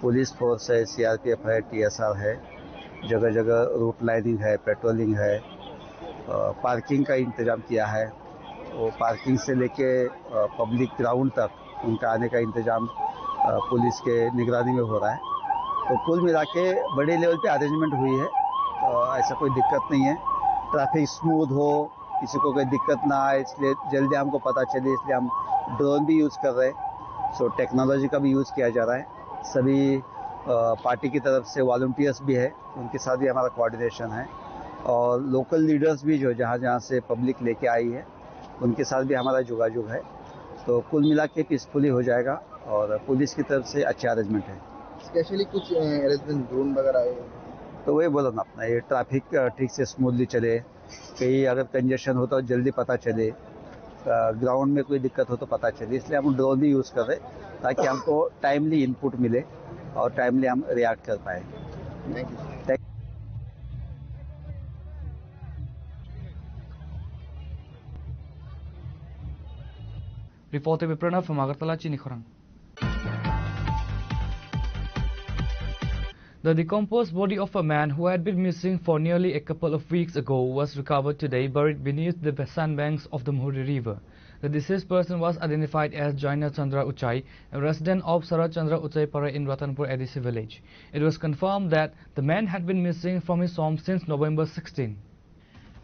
पुलिस फोर्स है, CRPF है, TSR है, जगह जगह रूट लाइनिंग है, पेट्रोलिंग है, पार्किंग का इंतजाम किया है। वो पार्किंग से लेके पब्लिक ग्राउंड तक उनका आने का इंतजाम पुलिस के निगरानी में हो रहा है। तो कुल मिला के बड़े लेवल पे अरेंजमेंट हुई है। ऐसा कोई दिक्कत नहीं है। ट्रैफिक स्मूथ हो, किसी को कोई दिक्कत ना आए, इसलिए जल्दी हमको पता चले, इसलिए हम ड्रोन भी यूज़ कर रहे हैं। सो टेक्नोलॉजी का भी यूज़ किया जा रहा है। सभी पार्टी की तरफ से वॉलंटियर्स भी है, उनके साथ भी हमारा कोऑर्डिनेशन है। और लोकल लीडर्स भी जो जहाँ जहाँ से पब्लिक लेके आई है उनके साथ भी हमारा जोगाजोग है। तो कुल मिला के पीसफुली हो जाएगा और पुलिस की तरफ से अच्छा अरेंजमेंट है। स्पेशली कुछ अरेंजमेंट ड्रोन वगैरह आए, तो वही बोला ना अपना, ये ट्रैफिक ठीक से स्मूथली चले, कहीं अगर कंजेशन हो तो जल्दी पता चले, ग्राउंड में कोई दिक्कत हो तो पता चले, इसलिए हम ड्रोन भी यूज़ कर रहे हैं ताकि हमको टाइमली इनपुट मिले और टाइमली हम रिएक्ट कर पाए। Thank you. Reported by Pranav from Agartala, Chinikhorang. The decomposed body of a man who had been missing for nearly a couple of weeks ago was recovered today, buried beneath the sandbanks of the Muhri River. The deceased person was identified as Jaina Chandra Uchai, a resident of Sarat Chandra Uchai Para in Ratanpur Adisi village. It was confirmed that the man had been missing from his home since November 16.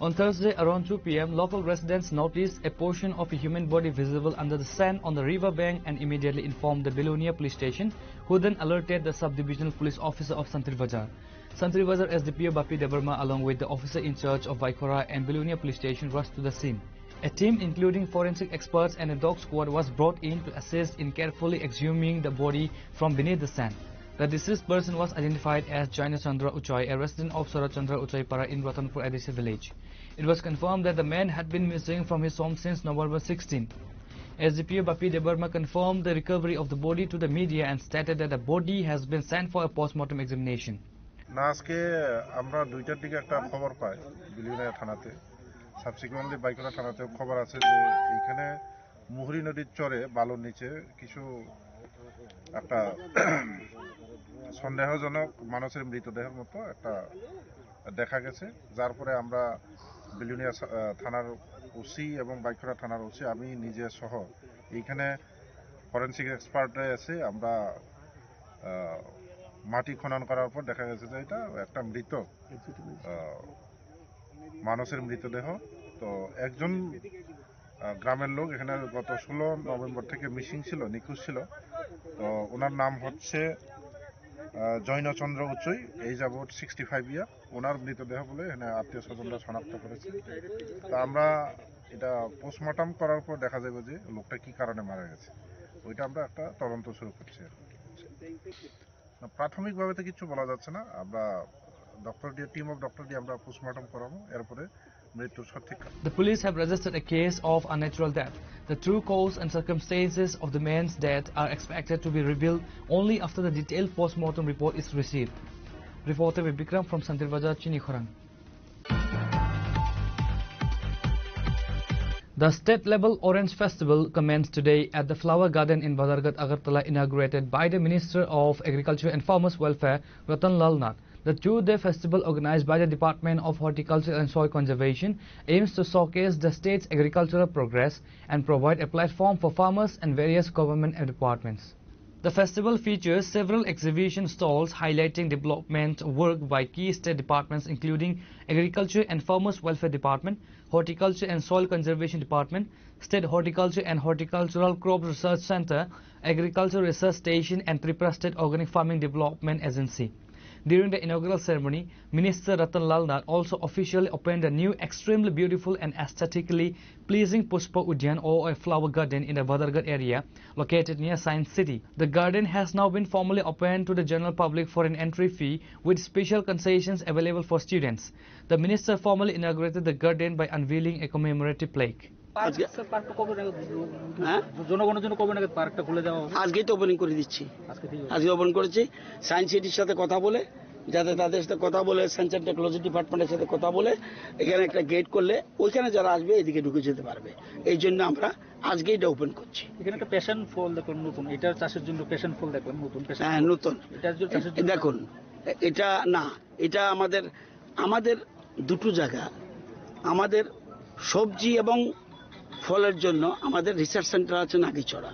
On Thursday around 2 p.m, local residents noticed a portion of a human body visible under the sand on the river bank and immediately informed the Belonia police station, who then alerted the sub-divisional police officer of Santri Bazar. Santri Bazar SDPO Bapi Debarma along with the officer in charge of Vaikora and Belonia police station rushed to the scene. A team including forensic experts and a dog squad was brought in to assist in carefully exhuming the body from beneath the sand. The deceased person was identified as Jaina Chandra Uchai, a resident of Sarat Chandra Uchai Para in Ratanpur Adisi village. It was confirmed that the man had been missing from his home since November 16. SDPO Bapi Debarma confirmed the recovery of the body to the media and stated that the body has been sent for a post-mortem examination. আজকে আমরা 2টার দিকে একটা খবর পাই বিলিউনিয়া থানাতে, subsequently বাইকরা থানাতেও খবর আছে যে এখানে মুহুরী নদীর চরে বালুর নিচে কিছু একটা সন্দেহজনক মানুষের মৃতদেহের মতো একটা দেখা গেছে, যার পরে আমরা বিলিউনিয়া থানার ওসি এবং বাইকরা থানার ওসি আমি নিজে সহ এইখানে ফরেনসিক এক্সপার্টে এসে আমরা মাটি খনন করার পর দেখা গেছে যে এটা একটা মৃত মানুষের মৃতদেহ। তো একজন গ্রামের লোক এখানে গত 16 নভেম্বর থেকে মিসিং ছিল, নিখোঁজ ছিল। তো ওনার নাম হচ্ছে জৈনা চন্দ্র উচ্চই, এই যাবৎ 65 ইয়ার। ওনার মৃতদেহ বলে এখানে আত্মীয় স্বজনরা শনাক্ত করেছে। তো আমরা এটা পোস্টমর্টম করার পর দেখা যাবে যে লোকটা কি কারণে মারা গেছে, ওইটা আমরা একটা তদন্ত শুরু করছি। প্রাথমিকভাবে তো কিছু বলা যাচ্ছে না, আমরা ডক্টর দিয়ে টিম অফ ডক্টর দিয়ে আমরা পোস্টমর্টম করাবো, এরপরে মৃত্যুর সঠিক। The police have registered a case of unnatural death. The true cause and circumstances of the man's death are expected to be revealed only after the detailed post-mortem report is received. Reporter Bikram from Santri Bazar, Chinikhorang. The state-level Orange Festival commenced today at the Flower Garden in Bazargat, Agartala, inaugurated by the Minister of Agriculture and Farmers Welfare, Ratan Lal Nath. The two-day festival organized by the Department of Horticulture and Soil Conservation aims to showcase the state's agricultural progress and provide a platform for farmers and various government departments. The festival features several exhibition stalls highlighting development work by key state departments including Agriculture and Farmers Welfare Department, Horticulture and Soil Conservation Department, State Horticulture and Horticultural Crop Research Center, Agriculture Research Station and Tripura State Organic Farming Development Agency. During the inaugural ceremony, Minister Ratan Lal Nath also officially opened a new extremely beautiful and aesthetically pleasing Pushpa Udyan or a flower garden in the Badargarh area located near Science City. The garden has now been formally opened to the general public for an entry fee with special concessions available for students. The minister formally inaugurated the garden by unveiling a commemorative plaque. আজকেই তো opening করে দিচ্ছি, আজকে open করেছি। Science সিটির সাথে কথা বলে, যাতে তাদের সাথে কথা বলে, সায়েন্স অ্যান্ড টেকনোলজি ডিপার্টমেন্টের সাথে কথা বলে এখানে একটা গেট করলে ওইখানে যারা আসবে এদিকে ঢুকে যেতে পারবে। এই জন্য আমরা আজকেই এটা ওপেন করছি। এখানে একটা প্যাশন ফল দেখুন নতুন, এটা চাষের জন্য প্যাশন ফল দেখুন নতুন। হ্যাঁ নতুন, দেখুন এটা না, এটা আমাদের দুটো জায়গা, আমাদের সবজি এবং ফলের জন্য আমাদের রিসার্চ সেন্টার আছে নাগিছড়া,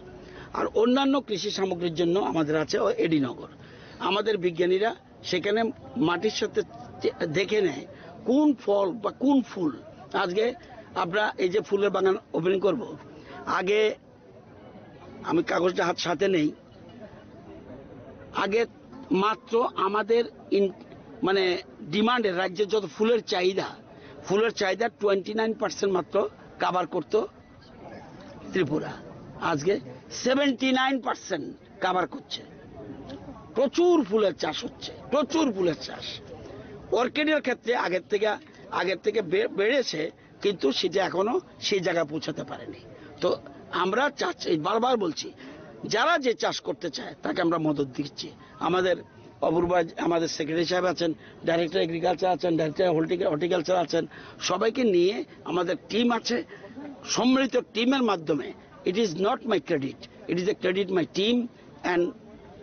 আর অন্যান্য কৃষি সামগ্রীর জন্য আমাদের আছে এডিনগর। আমাদের বিজ্ঞানীরা সেখানে মাটির সাথে দেখে নেয় কোন ফল বা কোন ফুল। আজকে আমরা এই যে ফুলের বাগান ওপেনিং করব, আগে আমি কাগজটা সাথে নেই, আগে মাত্র আমাদের মানে ডিমান্ডের রাজ্যের যত ফুলের চাহিদা 29% মাত্র কাভার করতো ত্রিপুরা, আজকে 79% কাভার করছে। প্রচুর ফুলের চাষ হচ্ছে, প্রচুর ফুলের চাষ। অর্কিডের ক্ষেত্রে আগের থেকে বেড়েছে, কিন্তু সেটা এখনো সেই জায়গায় পৌঁছাতে পারেনি। তো আমরা চাচ্ছি, বারবার বলছি, যারা যে চাষ করতে চায় তাকে আমরা মদত দিচ্ছি। আমাদের অপূর্বা, আমাদের সেক্রেটারি সাহেব আছেন, ডাইরেক্টর এগ্রিকালচার আছেন, ডাইরেক্টর হর্টিকালচার আছেন, সবাইকে নিয়ে আমাদের টিম আছে। সম্মিলিত টিমের মাধ্যমে, it is not my credit, it is a credit my team and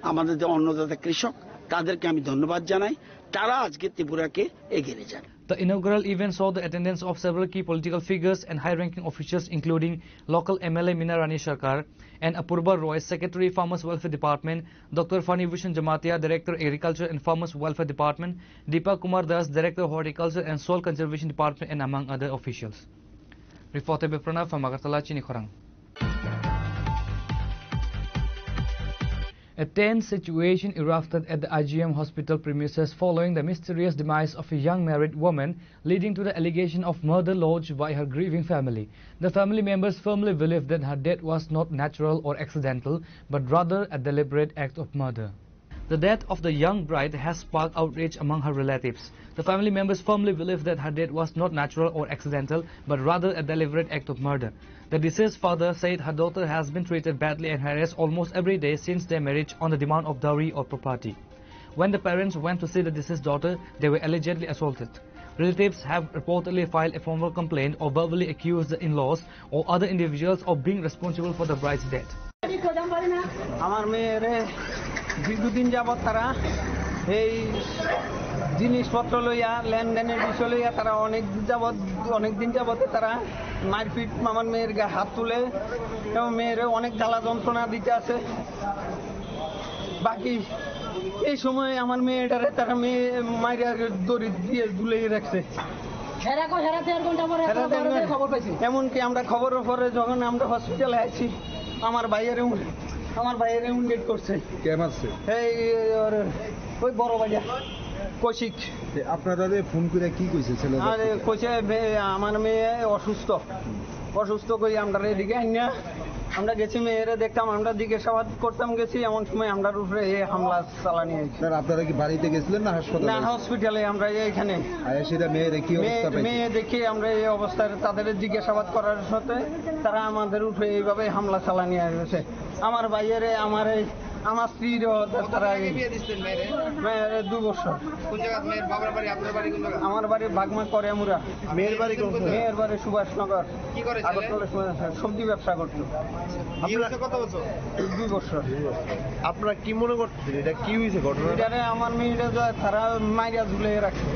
আমাদের যে অন্নদাতা কৃষক তাদেরকে আমি ধন্যবাদ জানাই, তারা আজকে ত্রিপুরাকে এগিয়ে নিয়ে যান। The inaugural event saw the attendance of several key political figures and high-ranking officials including local MLA Meena Rani Sarkar and Apurba Roy, Secretary Farmers Welfare Department, Dr. Fani Bhushan Jamatia, Director Agriculture and Farmers Welfare Department, Deepak Kumar Das, Director Horticulture and Soil Conservation Department, and among other officials. Reported by Pranav from Agartala, Chinikhorang. A tense situation erupted at the IGM hospital premises following the mysterious demise of a young married woman, leading to the allegation of murder lodged by her grieving family. The family members firmly believe that her death was not natural or accidental, but rather a deliberate act of murder. The death of the young bride has sparked outrage among her relatives. The family members firmly believe that her death was not natural or accidental, but rather a deliberate act of murder. The deceased father said her daughter has been treated badly and harassed almost every day since their marriage on the demand of dowry or property. When the parents went to see the deceased daughter, they were allegedly assaulted. Relatives have reportedly filed a formal complaint or verbally accused the in-laws or other individuals of being responsible for the bride's death. আমার মেয়েরে দীর্ঘদিন যাবৎ তারা এই জিনিসপত্র লইয়া লেনদেনের বিষয় লইয়া তারা অনেক দিন যাবতে তারা মারপিট আমার মেয়ের গায়ে হাত তুলে এবং মেয়েরে অনেক জ্বালা যন্ত্রণা দিতে আছে। বাকি এই সময় আমার মেয়েটারে তারা মেয়ে মাইরা দড়ি দিয়ে ঝুলিয়ে রাখছে। এমনকি আমরা খবরের পরে যখন আমরা হসপিটালে আছি, আমার ভাইয়ের উন্ডেট করছে। এই ওই বড় বাজার কৌশিক। আপনারা ফোন করে কি কইছে? কইছে আমার মেয়ে অসুস্থ করি আমরা এদিকে আইনা আমরা গেছি, মেয়েরে দেখতাম, আমরা জিজ্ঞাসাবাদ করতাম গেছি, এমন সময় আমরা উপরে এই হামলা চালানি হয়েছে। আপনারা কি বাড়িতে গেছিলেন না হাসপাতালে? না, হসপিটালে। আমরা এইখানে মেয়ে দেখি আমরা এই অবস্থায় তাদের জিজ্ঞাসাবাদ করার সাথে তারা আমাদের উপরে এইভাবে হামলা চালানি হয়েছে। আমার ভাইয়েরে আমার স্ত্রীর তারা মেয়ের 2 বছর। আমার বাড়ি বাগমা করে মুরা। মেয়ের বাড়ি সুভাষনগর, সবজি ব্যবসা করতো। 2 বছর। আপনারা কি মনে করতেছেন এটা কি হয়েছে ঘটনা? আমার মেয়েটা তারা মাইরা ঝুলিয়ে রাখছে,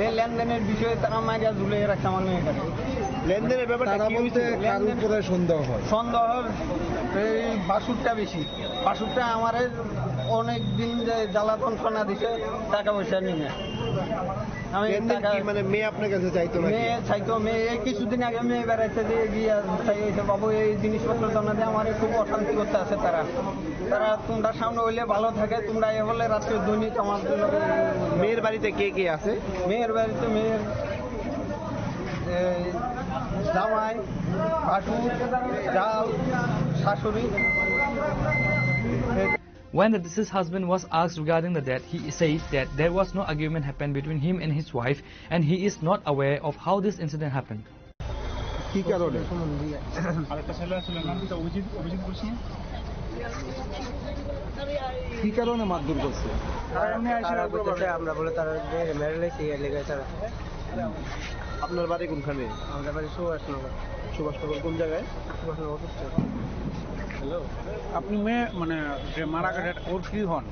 এই লেনদেনের বিষয়ে তারা মাইরা ঝুলিয়ে রাখছে আমার মেয়েটা। লেনদেনের ব্যাপারটা কি হয়েছে? সন্দেহ এই বাসুরটা বেশি। বাসুরটা আমার অনেক দিন জ্বালা যন্ত্রণা দিছে, টাকা পয়সা নিয়ে। মানে মেয়ে আপনার কাছে চাইতো না? মেয়ে চাইতো, মেয়ে কিছুদিন আগে মেয়ে বেড়াইছে যে গিয়ে চাইছে বাবু এই জিনিসপত্র জন্য দিয়ে আমার খুব অশান্তি করতে আছে তারা তোমরা সামনে হইলে ভালো থাকে, তোমরা এ হলে রাত্রে দৈনিক আমার জন্য। মেয়ের বাড়িতে কে কে আছে? মেয়ের বাড়িতে মেয়ের জামাই, ভাসুর, জাল, শাশুড়ি। When the deceased husband was asked regarding the death, he said that there was no argument happened between him and his wife, and he is not aware of how this incident happened. কি কারণে? কি কারণে মারধর করছে? আমরা বলে তারা মেরে লেগেছে লেগে তারা। আপনার বাড়ি কোনখানে? আমাদের বাড়ি সুভাষনগর। সুভাষনগর কোন জায়গায়? সুভাষনগর। হ্যালো, আপনি মেয়ে মানে যে মারা গেছে ওর কি হন?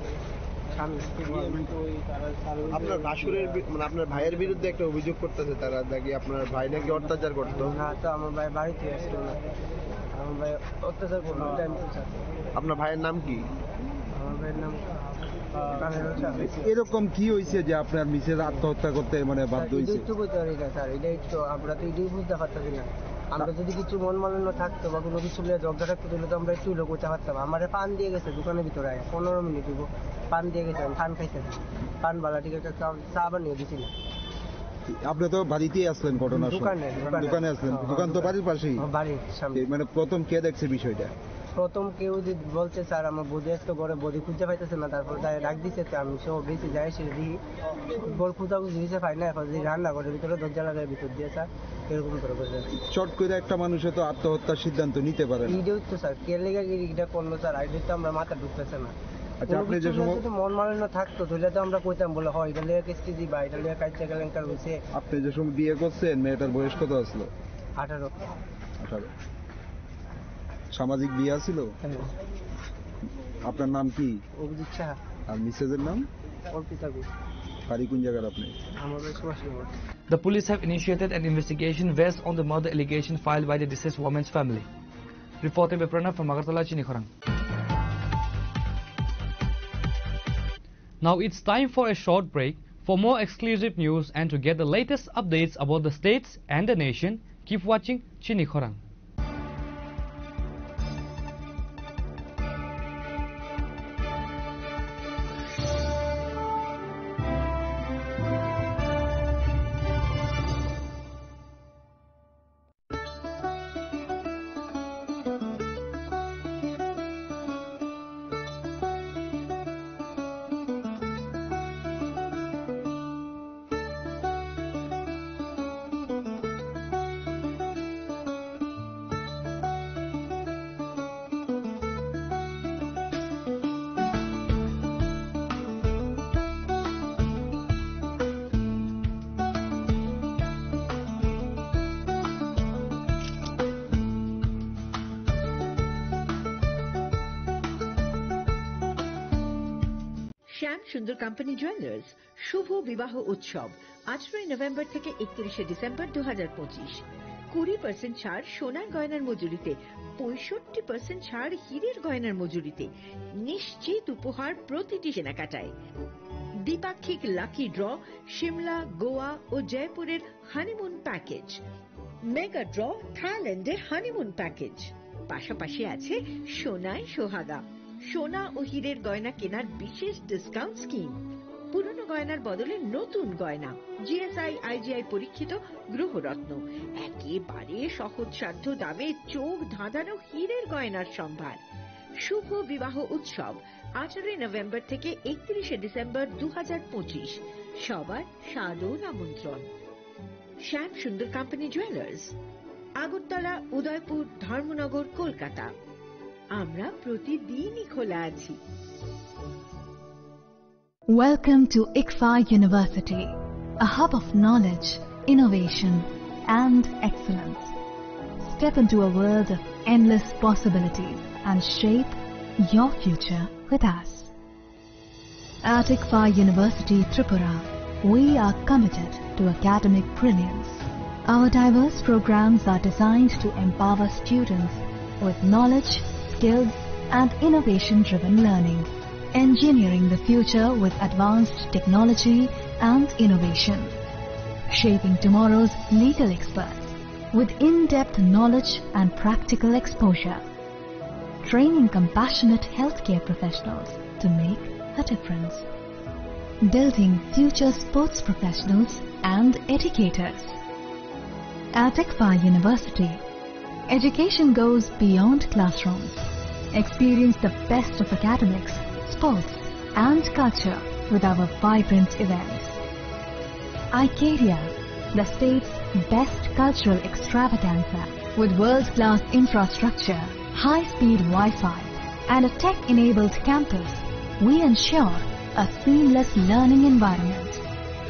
আপনার ভাসুরের মানে আপনার ভাইয়ের বিরুদ্ধে একটা অভিযোগ করতেছে তারা, নাকি আপনার ভাই নাকি অত্যাচার করতো? না তো আমার ভাই বাড়িতে আসতো না, আমার ভাই অত্যাচার করতো। আপনার ভাইয়ের নাম কি? আমার ভাইয়ের নাম এরকম কি হয়েছে যে আপনার মিসেস আত্মহত্যা করতে মানে বাধ্য হয়েছে? একটু বলতে পারি না স্যার, এটাই তো আমরা তো এটাই বুঝতে পারতাম না। আমরা যদি কিছু মন মালিন্য থাকতো বা কোনো কিছু নিয়ে ঝগড়া থাকতো তাহলে তো আমরা একটু লোক করতে পারতাম। আমার পান দিয়ে গেছে দোকানের ভিতরে 15 মিনিট দিব পান দিয়ে গেছে, আমি পান খাইতেছি, পান বালা ঠিক আছে, চা বানিয়ে দিছি না। আপনি তো বাড়িতেই আসলেন ঘটনার সময়? দোকানে আসলেন? দোকান তো বাড়ির পাশেই? বাড়ির সামনে। মানে প্রথম কে দেখছে বিষয়টা? প্রথম কেউ যদি বলছে স্যার আমার বদি আসতো ঘরে, বদি খুঁজতে পাইতেছে না, তারপরে তাই ডাক দিচ্ছে, আমি সব বেশি যাই সে দিই বল খুঁজাখুঁজি দিয়েছে পাই না, এখন যদি রান্না করে ভিতরে দরজা লাগায় ভিতর দিয়ে স্যার এরকম করে চট করে একটা মানুষে তো আত্মহত্যার সিদ্ধান্ত নিতে পারে না। এইটাই তো স্যার কে লেগে এটা করলো স্যার, আইডিয়া তো আমরা মাথা ঢুকতেছে না। আচ্ছা, আপনি যে সময় মন মালিন্য থাকতো তাহলে তো আমরা কইতাম বলে হয় এটা লেগে কেসটি দিবা, এটা লেগে কাজটা গেলেঙ্কার হয়েছে। আপনি যে সময় বিয়ে করছেন মেয়েটার বয়স কত আসলো? 18। সামাজিক বিয়ে ছিল? আপনার নাম কি? অভিজিৎ সাহা। আর মিসেসের নাম? অর্পিতা গুহ। বাড়ি কোন জায়গার আপনি? আমার বাড়ি Subhashnagar. The police have initiated an investigation based on the murder allegation filed by the deceased woman's family. Reported by Pranav from Agartala, Chinikhorang. Now it's time for a short break. For more exclusive news and to get the latest updates about the states and the nation, keep watching Chinikhorang. শ্যাম সুন্দর company jewellers শুভ বিবাহ উৎসব 18 November থেকে 31 December 2025। 20% ছাড় সোনার গয়নার মজুরিতে, 65% ছাড় হীরের গয়নার মজুরিতে, নিশ্চিত উপহার প্রতিটি কেনাকাটায়। দ্বিপাক্ষিক লাকি ড্র, শিমলা, গোয়া ও জয়পুরের হানিমুন প্যাকেজ, মেগা ড্র থাইল্যান্ডের হানিমুন প্যাকেজ, পাশাপাশি আছে সোনায় সোহাগা, সোনা ও হীরের গয়না কেনার বিশেষ ডিসকাউন্ট স্কিম, পুরনো গয়নার বদলে নতুন গয়না, জিএসআই আইজিআই পরীক্ষিত গ্রহরত্ন, একেবারে সহজসাধ্য দামে চোখ ধাঁধানো হীরের গয়নার সম্ভার। শুভ বিবাহ উৎসব 18 নভেম্বর থেকে 31 ডিসেম্বর 2025। সবার সাদর আমন্ত্রণ। শ্যাম সুন্দর কোম্পানি জুয়েলার্স, আগরতলা, উদয়পুর, ধর্মনগর, কলকাতা। আমরা প্রতিদিনই খোলা আছি। Welcome to ICFA University, a hub of knowledge, innovation, and excellence. Step into a world of endless possibilities and shape your future with us. At ICFA University, Tripura, we are committed to academic brilliance. Our diverse programs are designed to empower students with knowledge, skills, and innovation-driven learning, engineering the future with advanced technology and innovation. shaping tomorrow's legal experts with in-depth knowledge and practical exposure, training compassionate healthcare professionals to make a difference, building future sports professionals and educators. At ICFA University, education goes beyond classrooms. Experience the best of academics, sports and culture with our vibrant events. Icaria, the state's best cultural extravaganza with world-class infrastructure, high-speed Wi-Fi and a tech-enabled campus, we ensure a seamless learning environment.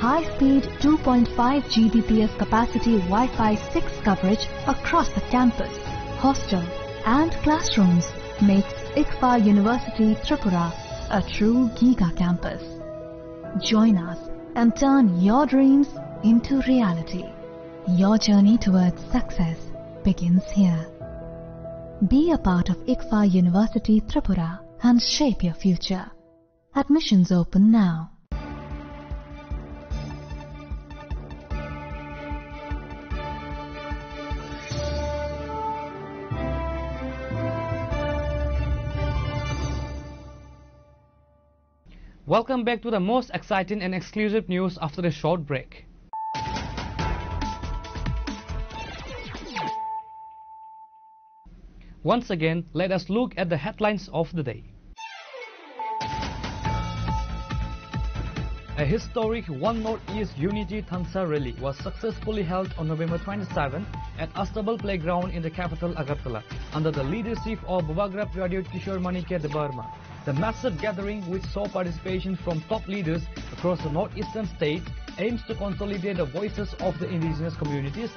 High-speed 2.5 Gbps capacity Wi-Fi 6 coverage across the campus, hostel and classrooms makes ICFA University Tripura a true Giga campus. Join us and turn your dreams into reality. Your journey towards success begins here. Be a part of ICFA University Tripura and shape your future. Admissions open now. Welcome back to the most exciting and exclusive news after a short break. Once again, let us look at the headlines of the day. A historic One Northeast Unity Thansa rally was successfully held on November 27 at Astabal Playground in the capital Agartala under the leadership of Bubagra Pradyot Kishore Manike Debarma. The massive gathering, which saw participation from top leaders across the northeastern states, aims to consolidate the voices of the indigenous communities.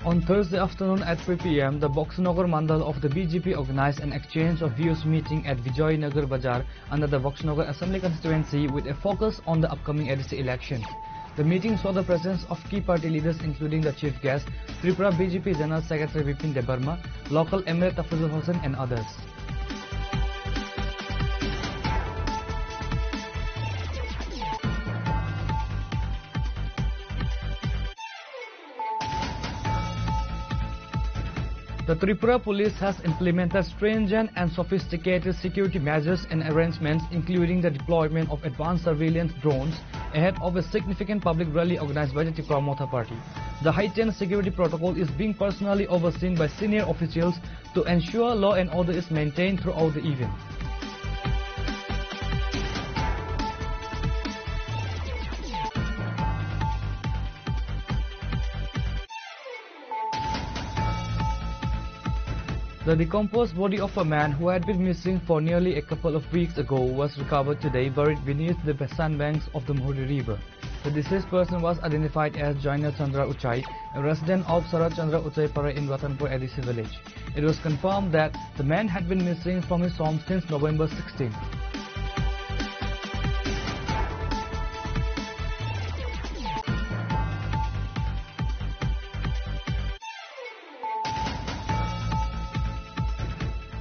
On Thursday afternoon at 3 p.m, the Boxnagar Mandal of the BJP organized an exchange of views meeting at Vijayanagar Bazaar under the Boxnagar Assembly constituency with a focus on the upcoming ADC elections. The meeting saw the presence of key party leaders including the chief guest, Tripura BJP General Secretary Vipin Debarma, local MLA Tafizul Hossain and others. The Tripura police has implemented stringent and sophisticated security measures and arrangements, including the deployment of advanced surveillance drones ahead of a significant public rally organized by the Tripura Motha Party. The heightened security protocol is being personally overseen by senior officials to ensure law and order is maintained throughout the event. The decomposed body of a man who had been missing for nearly a couple of weeks ago was recovered today, buried beneath the sandbanks of the Mohri River. The deceased person was identified as Joyner Chandra Uchai, a resident of Sarat Chandra Uchai Para in Ratanpur ADC village. It was confirmed that the man had been missing from his home since November 16.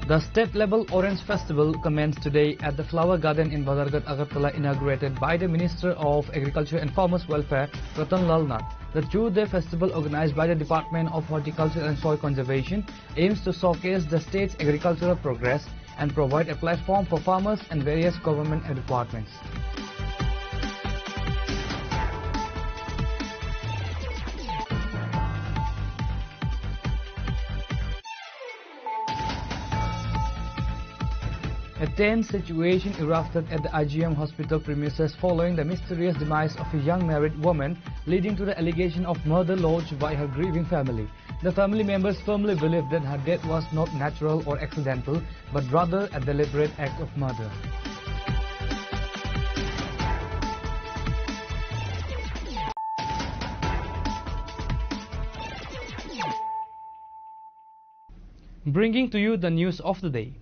The state-level Orange Festival commenced today at the Flower Garden in Badargat, Agartala, inaugurated by the Minister of Agriculture and Farmers Welfare, Ratan Lal Nath. The two-day festival, organized by the Department of Horticulture and Soil Conservation, aims to showcase the state's agricultural progress and provide a platform for farmers and various government departments. A tense situation erupted at the IGM hospital premises following the mysterious demise of a young married woman, leading to the allegation of murder lodged by her grieving family. The family members firmly believe that her death was not natural or accidental, but rather a deliberate act of murder. Bringing to you the news of the day.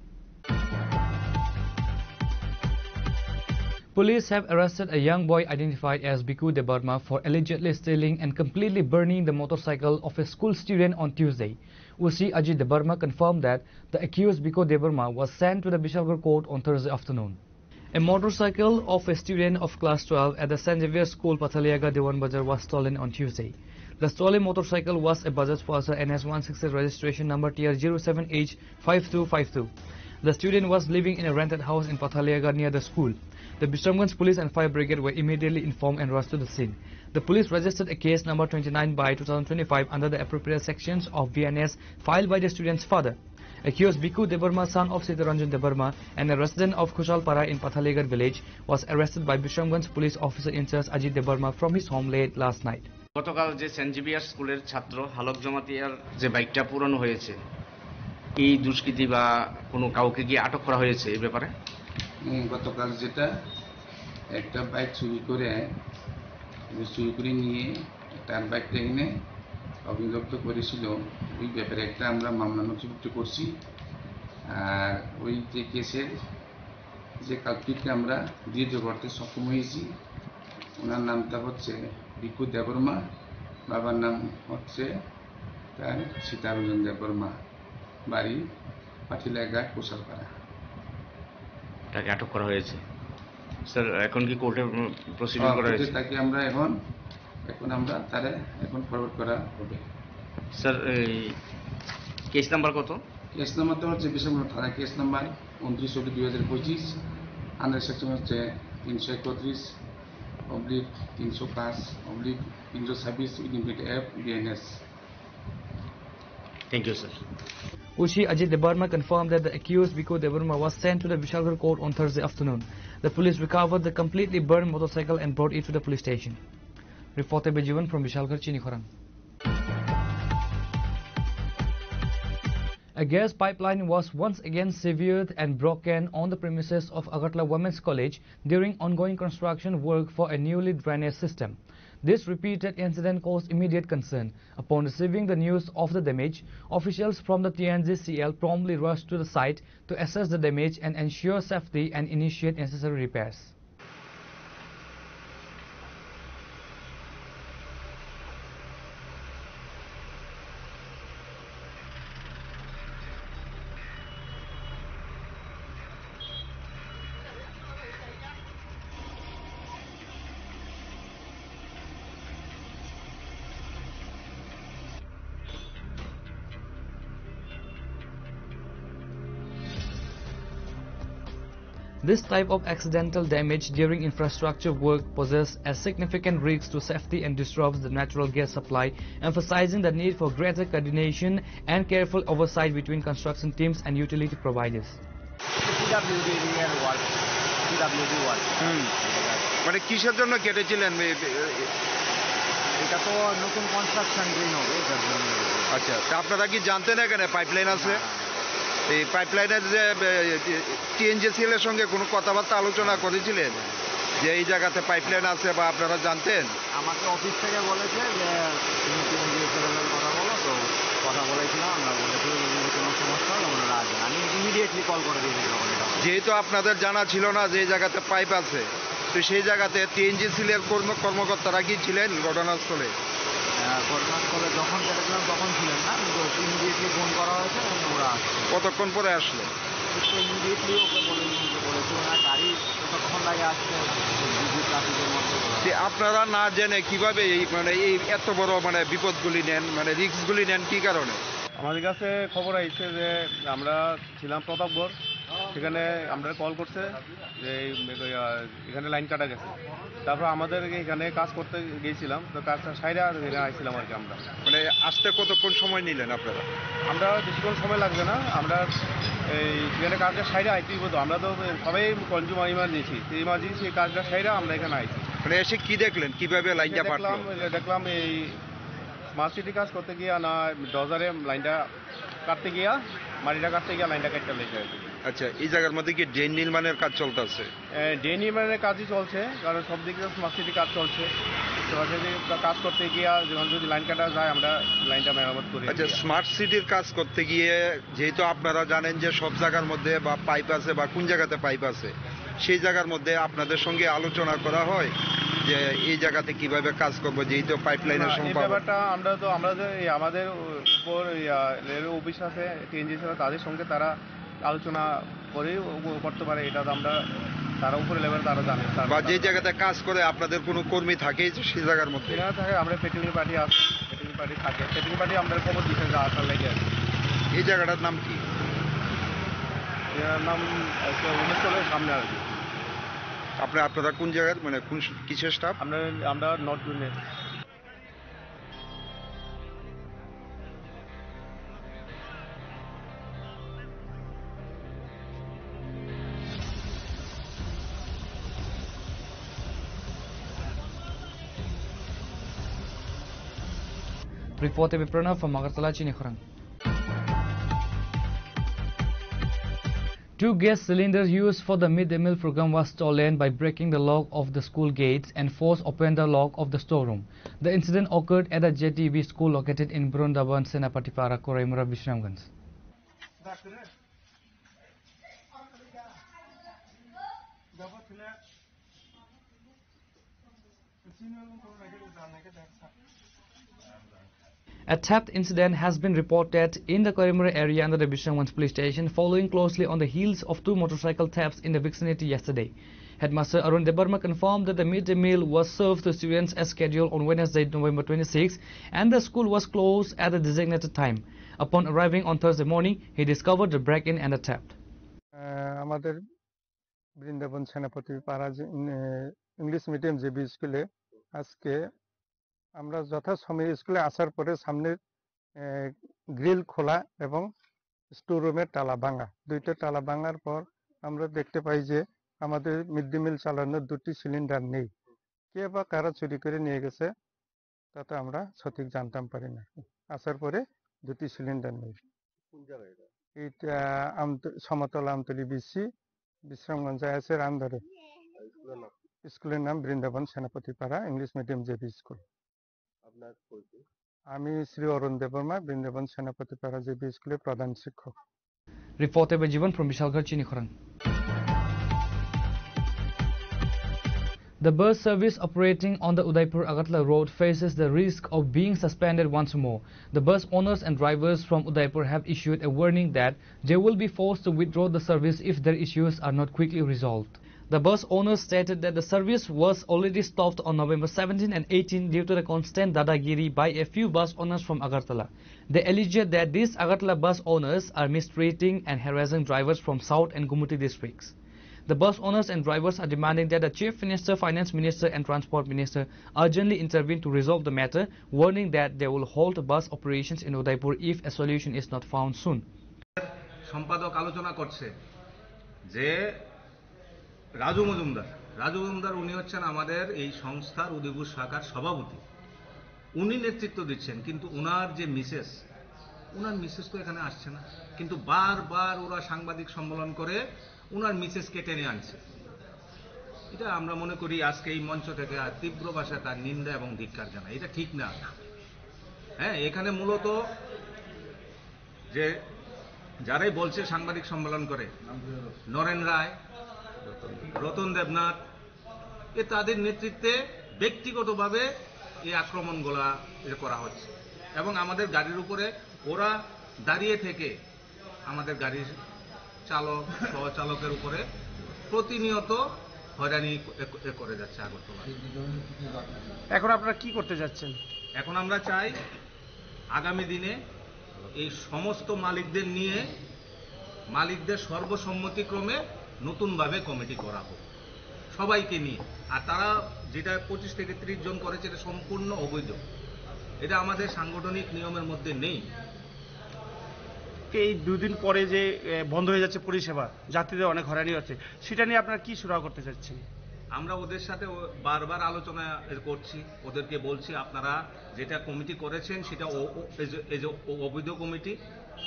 police have arrested a young boy identified as Bhikkhu Debarma for allegedly stealing and completely burning the motorcycle of a school student on Tuesday. OC Ajit Debarma confirmed that the accused Bhikkhu Debarma was sent to the Bishalgarh court on Thursday afternoon. A motorcycle of a student of class 12 at the St. Xavier School, Pathaliaga, Dewan Bazar was stolen on Tuesday. The stolen motorcycle was a Bajaj Pulsar NS160 registration number TR07H5252. The student was living in a rented house in Pathaliaga near the school. The Bishamganj Police and Fire Brigade were immediately informed and rushed to the scene. The police registered a case number 29/2025 under the appropriate sections of BNS filed by the student's father. Accused Bhikkhu Debarma, son of Sitaranjan Debarma and a resident of Khushalpara in Pathaliagar village, was arrested by Bishamganj Police Officer in charge Ajit Debarma from his home late last night. গতকাল যে Saint Xavier স্কুলের ছাত্র Hulk জমাতিয়ার যে বাইকটা পুরানো হয়েছে, এই দুষ্কৃতী বা কোনো কাউকে কি আটক করা হয়েছে এই ব্যাপারে? গতকাল যেটা একটা বাইক চুরি করে নিয়ে তার বাইকটা এনে অগ্নিদগ্ধ করেছিল, ওই ব্যাপারে একটা আমরা মামলা নথিভুক্ত করছি। আর ওই যে কেসের যে কালপিটকে আমরা দৃঢ় করতে সক্ষম হয়েছি, ওনার নামটা হচ্ছে ভিক্ষু দেববর্মা, বাবার নাম হচ্ছে তার সীতারঞ্জন দেববর্মা, বাড়ি পাঠিলাগা কোষালপাড়া। তাকে আটক করা হয়েছে স্যার, এখন কি কোর্টে প্রসিডিং করা হয়েছে? তাকে আমরা এখন আমরা তারে এখন ফরওয়ার্ড করা হবে। স্যার এই কেস নাম্বার কত? কেস নাম্বারটা হচ্ছে বিশাল থানা কেস নাম্বার 29/2025, আন্ডার সেকশন হচ্ছে 331/305/326 BNS। Thank you, sir. Ushi Ajit Debarma confirmed that the accused Bhikkhu Debarma was sent to the Bishalgarh court on Thursday afternoon. The police recovered the completely burned motorcycle and brought it to the police station. Reporter Bejivan from Bishalgarh, Chinikhoran. A gas pipeline was once again severed and broken on the premises of Agartala Women's College during ongoing construction work for a newly drainage system. This repeated incident caused immediate concern. Upon receiving the news of the damage, officials from the TNGCL promptly rushed to the site to assess the damage and ensure safety and initiate necessary repairs. This type of accidental damage during infrastructure work poses a significant risk to safety and disrupts the natural gas supply, emphasizing the need for greater coordination and careful oversight between construction teams and utility providers. মানে কিসের জন্য কেটেছিলেন? এটা তো নতুন construction drain হবে। আচ্ছা, তা আপনারা কি জানতেন এখানে পাইপলাইন আছে? এই পাইপলাইনের যে TNGCL এর সঙ্গে কোনো কথাবার্তা আলোচনা করেছিলেন যে এই জায়গাতে পাইপলাইন আছে, বা আপনারা জানতেন? আমাকে অফিস থেকে বলেছে যে তুমি TNGCL এর কথা বলো, তো কথা বলেছিলাম, আমরা বলেছি কোনো সমস্যা হলে ওনারা আসবেন। আমি ইমিডিয়েটলি কল করে দিয়েছি। যেহেতু আপনাদের জানা ছিল না যে এই জায়গাতে পাইপ আছে, তো সেই জায়গাতে TNGCL এর কর্মকর্তারা কি ছিলেন ঘটনাস্থলে? ঘটনাস্থলে যখন কেটেছিলাম তখন ছিলেন না, কিন্তু ইমিডিয়েটলি ফোন করা হয়েছে, ওরা কতক্ষণ পরে আসলো? ইমিডিয়েটলি ওকে বলেছি ওনার গাড়ি কতক্ষণ লাগে আসছে ট্রাফিকের মধ্যে। আপনারা না জেনে কিভাবে এই এই এত বড় বিপদগুলি নেন, রিস্কগুলি নেন কি কারণে? আমাদের কাছে খবর আইছে যে আমরা ছিলাম প্রতাপগড়, সেখানে আমরা কল করছে যে এখানে লাইন কাটা গেছে। তারপর আমাদের এখানে কাজ করতে গিয়েছিলাম, তো কাজটা সাইরা আইছিলাম আর কি। আমরা আসতে কতক্ষণ সময় নিলেন আপনারা? আমরা বেশিক্ষণ সময় লাগবে না, আমরা এই সেখানে কাজটা সাইরা আইতেই হতো। আমরা তো সবাই কনজিউমার ইমার্জেন্সি, সেই কাজটা সাইরা আমরা এখানে আইছি। এসে কি দেখলেন, কিভাবে লাইনটা পাঠলাম? দেখলাম এই স্মার্ট সিটি কাজ করতে গিয়া না ডজারে লাইনটা কাটতে গিয়া, মাটিটা কাটতে গিয়া লাইনটা কেটে লেগে গেছে। আচ্ছা, এই জায়গার মধ্যে কি ড্রেন নির্মাণের কাজ চলতেছে? ড্রেন নির্মাণের কাজই চলছে, কারণ সব দিকে স্মার্ট সিটি কাজ চলছে। কাজ করতে গিয়া যদি লাইন কাটা যায়, আমরা লাইনটা মেরামত করি। আচ্ছা, স্মার্ট সিটির কাজ করতে গিয়ে যেহেতু আপনারা জানেন যে সব জায়গার মধ্যে বা পাইপ আছে বা কোন জায়গাতে পাইপ আছে, সেই জায়গার মধ্যে আপনাদের সঙ্গে আলোচনা করা হয় যে এই জায়গাতে কিভাবে কাজ করবো, যেহেতু পাইপলাইনের এই সঙ্গে ব্যাপারটা আমরা যে আমাদের উপর রেলওয়ে অফিস আছে, টিএনজিএস আছে, তাদের সঙ্গে তারা আলোচনা করেই করতে পারে। এটা তো আমরা তারা উপরে লেভেল তারা জানে। বা যে জায়গাতে কাজ করে আপনাদের কোনো কর্মী থাকে সেই জায়গার মধ্যে থাকে, আমরা পেট্রোলিং পার্টি আছে, পেট্রোলিং পার্টি থাকে, পেট্রোলিং পার্টি আমাদের খবর দিচ্ছে যে আসার লেগে আছে। এই জায়গাটার নাম কি? এর নাম উমেশপুরের সামনে আর কি। আপনারা কোন জায়গার, মানে কোন কিসের স্টাফ? আমরা নর্থ জোনের। Reported by Pranav from Agartala, Chinikhorang. 2 gas cylinders used for the midday meal program was stolen by breaking the lock of the school gates and forced open the lock of the storeroom. The incident occurred at a JTB school located in Brundaban, Senapatipara, Koraimura, Vishramganj. A theft incident has been reported in the Koraimura area under the Vishramganj police station, following closely on the heels of 2 motorcycle thefts in the vicinity yesterday. Headmaster Arun Debarma confirmed that the midday meal was served to students as scheduled on Wednesday, November 26, and the school was closed at the designated time. Upon arriving on Thursday morning, he discovered the break-in and the theft. আমাদের বৃন্দাবন সেনাপতি পাড়া English medium JB স্কুলে আজকে আমরা যথাসময়ে স্কুলে আসার পরে সামনের গ্রিল খোলা এবং স্টোর রুমের তালা ভাঙা, 2টা তালা ভাঙার পর আমরা দেখতে পাই যে আমাদের মিড ডে মিল চালানোর 2টি সিলিন্ডার নেই। কে বা কারা চুরি করে নিয়ে গেছে তাতে আমরা সঠিক জানতাম পারি না। আসার পরে 2টি সিলিন্ডার নেই। এটা সমতল আমতলী বিসি বিশ্রামগঞ্জ আইএসের আন্ডারে। স্কুলের নাম বৃন্দাবন সেনাপতি পাড়া ইংলিশ মিডিয়াম জেবি স্কুল। আমি শ্রী অরুণ দেববর্মা, বৃন্দাবন সেনাপতি পাড়া জেবি স্কুলের প্রধান শিক্ষক। Reported by Jivan from Vishalgarh, Chinikhorang. The bus service operating on the Udaipur-Agartala road faces the risk of being suspended once more. The bus owners and drivers from Udaipur have issued a warning that they will be forced to withdraw the service if their issues are not quickly resolved. The bus owners stated that the service was already stopped on November 17 and 18 due to the constant dadagiri by a few bus owners from Agartala. They alleged that these Agartala bus owners are mistreating and harassing drivers from South and Gumuti districts. The bus owners and drivers are demanding that the Chief Minister, Finance Minister and Transport Minister urgently intervene to resolve the matter, warning that they will halt bus operations in Udaipur if a solution is not found soon. সম্পাদক আলোচনা করছে যে রাজু মজুমদার উনি হচ্ছেন আমাদের এই সংস্থার উদয়পুর শাখার সভাপতি। উনি নেতৃত্ব দিচ্ছেন, কিন্তু ওনার যে ওনার মিসেস তো এখানে আসছে না, কিন্তু বারবার ওরা সাংবাদিক সম্মেলন করে ওনার মিসেসকে টেনে আনছে। এটা আমরা মনে করি আজকে এই মঞ্চ থেকে তীব্র ভাষায় তার নিন্দা এবং ধিক্কার জানাই। এটা ঠিক না। হ্যাঁ, এখানে মূলত যে যারাই বলছে সাংবাদিক সম্মেলন করে, নরেন রায়, রতন দেবনাথ, তাদের নেতৃত্বে ব্যক্তিগতভাবে এই আক্রমণগুলা করা হচ্ছে এবং আমাদের গাড়ির উপরে ওরা দাঁড়িয়ে থেকে আমাদের গাড়ির চালক সহচালকের উপরে প্রতিনিয়ত হয়রানি করে যাচ্ছে আগরতলা। এখন আপনারা কি করতে যাচ্ছেন? এখন আমরা চাই আগামী দিনে এই সমস্ত মালিকদের নিয়ে মালিকদের সর্বসম্মতিক্রমে নতুনভাবে কমিটি করা হোক, সবাইকে নিয়ে। আর তারা যেটা 25 থেকে 30 জন করেছে এটা সম্পূর্ণ অবৈধ, এটা আমাদের সাংগঠনিক নিয়মের মধ্যে নেই। এই 2 দিন পরে যে বন্ধ হয়ে যাচ্ছে পরিষেবা, যাত্রীদের অনেক হয়রানি হচ্ছে, সেটা নিয়ে আপনারা কি সুরাহা করতে চাচ্ছেন? আমরা ওদের সাথে বারবার আলোচনা করছি, ওদেরকে বলছি আপনারা যেটা কমিটি করেছেন সেটা অবৈধ কমিটি,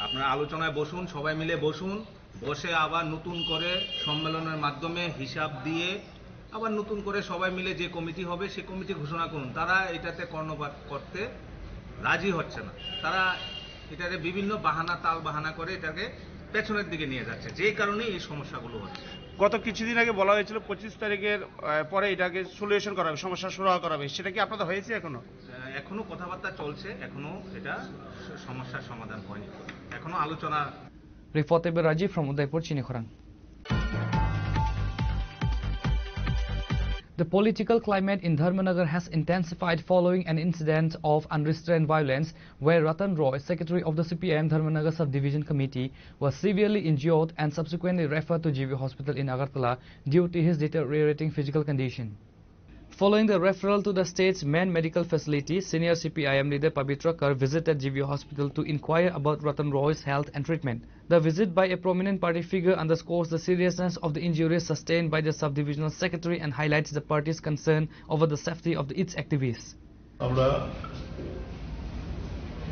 আপনারা আলোচনায় বসুন, সবাই মিলে বসুন, বসে আবার নতুন করে সম্মেলনের মাধ্যমে হিসাব দিয়ে আবার নতুন করে সবাই মিলে যে কমিটি হবে সে কমিটি ঘোষণা করুন। তারা এটাতে কর্ণপাত করতে রাজি হচ্ছে না, তারা এটাকে বিভিন্ন বাহানা তাল বাহানা করে এটাকে পেছনের দিকে নিয়ে যাচ্ছে, যে কারণে এই সমস্যাগুলো হচ্ছে। গত কিছুদিন আগে বলা হয়েছিল 25 তারিখের পরে এটাকে সলিউশন করা হবে, সমস্যা সুরাহা করা হবে, সেটা কি আপনাদের হয়েছে এখনো? এখনো কথাবার্তা চলছে, এখনো এটা সমস্যার সমাধান হয়নি, এখনো আলোচনা। Reported by Rajiv from Udaipur, Chinikhorang. The political climate in Dharmanagar has intensified following an incident of unrestrained violence where Ratan Roy, secretary of the CPIM Dharmanagar Subdivision Committee, was severely injured and subsequently referred to GV Hospital in Agartala due to his deteriorating physical condition. Following the referral to the state's main medical facility, senior CPIM leader Pavitra Kar visited GV Hospital to inquire about Ratan Roy's health and treatment. The visit by a prominent party figure underscores the seriousness of the injuries sustained by the subdivisional secretary and highlights the party's concern over the safety of its activists. আমরা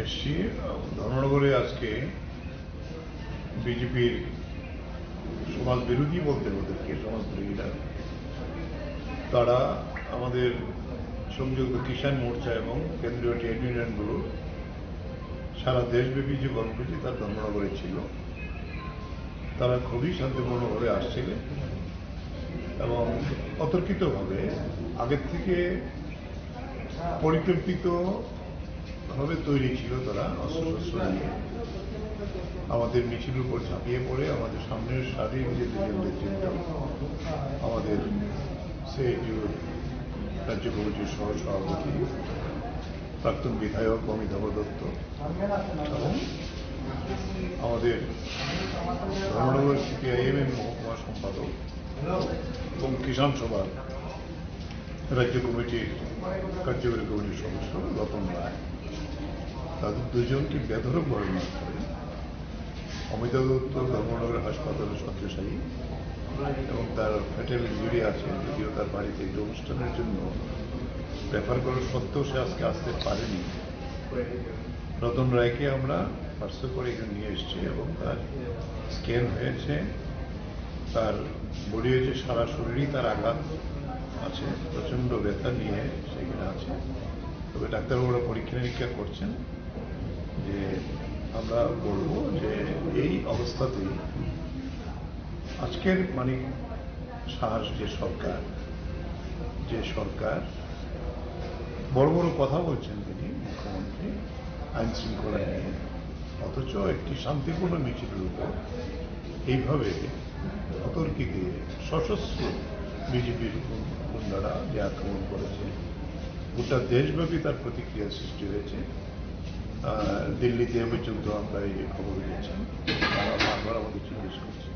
এসছি ধর্মনগরে আজকে বিজেপির সমাজ বিরোধী বলতে ওদেরকে সমাজ বিরোধীরা তারা আমাদের সংযুক্ত কিষাণ মোর্চা এবং কেন্দ্রীয় ট্রেড ইউনিয়নগুলো সারা দেশব্যাপী যে কর্মসূচি তার ধর্মনগরে ছিল, তারা খুবই শান্তিপূর্ণভাবে আসছিলেন এবং অতর্কিতভাবে আগের থেকে পরিকল্পিতভাবে তৈরি ছিল, তারা অস্ত্রশস্ত্র নিয়ে আমাদের মিছিলের উপর ঝাঁপিয়ে পড়ে আমাদের সামনের সারির যে দুজন নেতৃত্ব, আমাদের সিআইটিউর রাজ্য কমিটির সহ সভাপতি প্রাক্তন বিধায়ক অমিতাভ দত্ত এবং আমাদের ধর্মনগর সিপিআইএম এর মহকুমা সম্পাদক এবং কিষাণ সভার রাজ্য কমিটির কার্যকরী কমিটির সদস্য রতন রায়, তাদের দুজনকে বেধড়কভাবে মার করে অমিতাভ দত্ত ধর্মনগর হাসপাতালে শয্যাশায়ী এবং তার ফ্যাটাল ইঞ্জুরি আছে, যদিও তার বাড়িতে একটি অনুষ্ঠানের জন্য রেফার করার সত্ত্বেও সে আজকে আসতে পারেনি। রতন রায়কে আমরা পার্সেল করে এখানে নিয়ে এসেছি এবং তার স্ক্যান হয়েছে, তার বডি হয়েছে, সারা শরীরই তার আঘাত আছে, প্রচণ্ড ব্যথা নিয়ে সেখানে আছে। তবে ডাক্তারবাবুরা পরীক্ষা নিরীক্ষা করছেন যে আমরা বলবো যে এই অবস্থাতেই আজকের মানিক সাহার যে সরকার বড় বড় কথা বলছেন তিনি মুখ্যমন্ত্রী আইন শৃঙ্খলা নিয়ে, অথচ একটি শান্তিপূর্ণ মিছিলের উপর এইভাবে অতর্কিতে সশস্ত্র বিজেপির গুন্ডারা যে আক্রমণ করেছে, গোটা দেশব্যাপী তার প্রতিক্রিয়া সৃষ্টি হয়েছে। দিল্লিতে পর্যন্ত আমরা এই যে খবর পেয়েছি, তারা বারবার আমাদের জিজ্ঞেস করছে।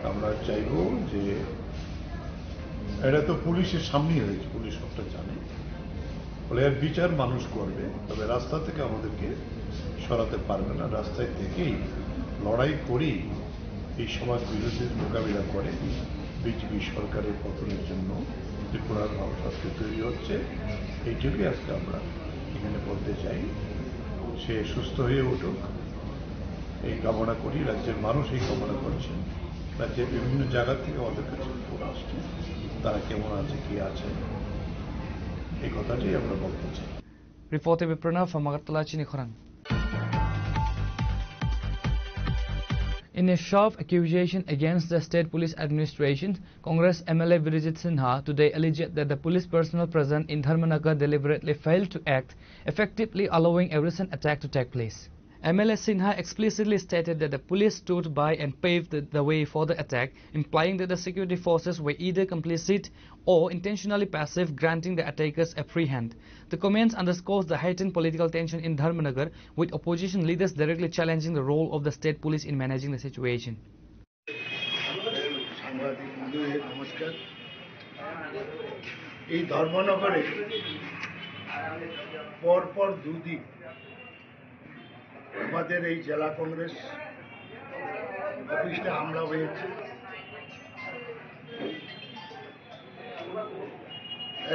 আমরা চাইব যে এটা তো পুলিশের সামনেই হয়েছে, পুলিশ সবটা জানে, ফলে এর বিচার মানুষ করবে, তবে রাস্তা থেকে আমাদেরকে সরাতে পারবে না। রাস্তায় থেকেই লড়াই করেই এই সমাজ বিরোধীর মোকাবিলা করে বিজেপি সরকারের পতনের জন্য ত্রিপুরার ভাবশক্তি তৈরি হচ্ছে। এইটুকুই আজকে আমরা এখানে বলতে চাই। সে সুস্থ হয়ে উঠুক এই কামনা করি, রাজ্যের মানুষ এই কামনা করছেন। রাজ্যের বিভিন্ন জায়গা থেকে আমাদের কাছে ফোন আসছে, তারা কেমন আছে, কি আছে, এই কথাটাই আমরা বলতে চাই। Reported by Pranav from Agartala, Chinikhorang. In a sharp accusation against the state police administration, Congress MLA Virijit Sinha today alleged that the police personnel present in Dharmanagar deliberately failed to act effectively, allowing a recent attack to take place. MLA Sinha explicitly stated that the police stood by and paved the way for the attack, implying that the security forces were either complicit or intentionally passive, granting the attackers a free hand. The comments underscores the heightened political tension in Dharmanagar, with opposition leaders directly challenging the role of the state police in managing the situation. নমস্কার। এই ধর্মনগরে পরপর দুদিন আমাদের এই জেলা কংগ্রেস অফিসে হামলা হয়েছে।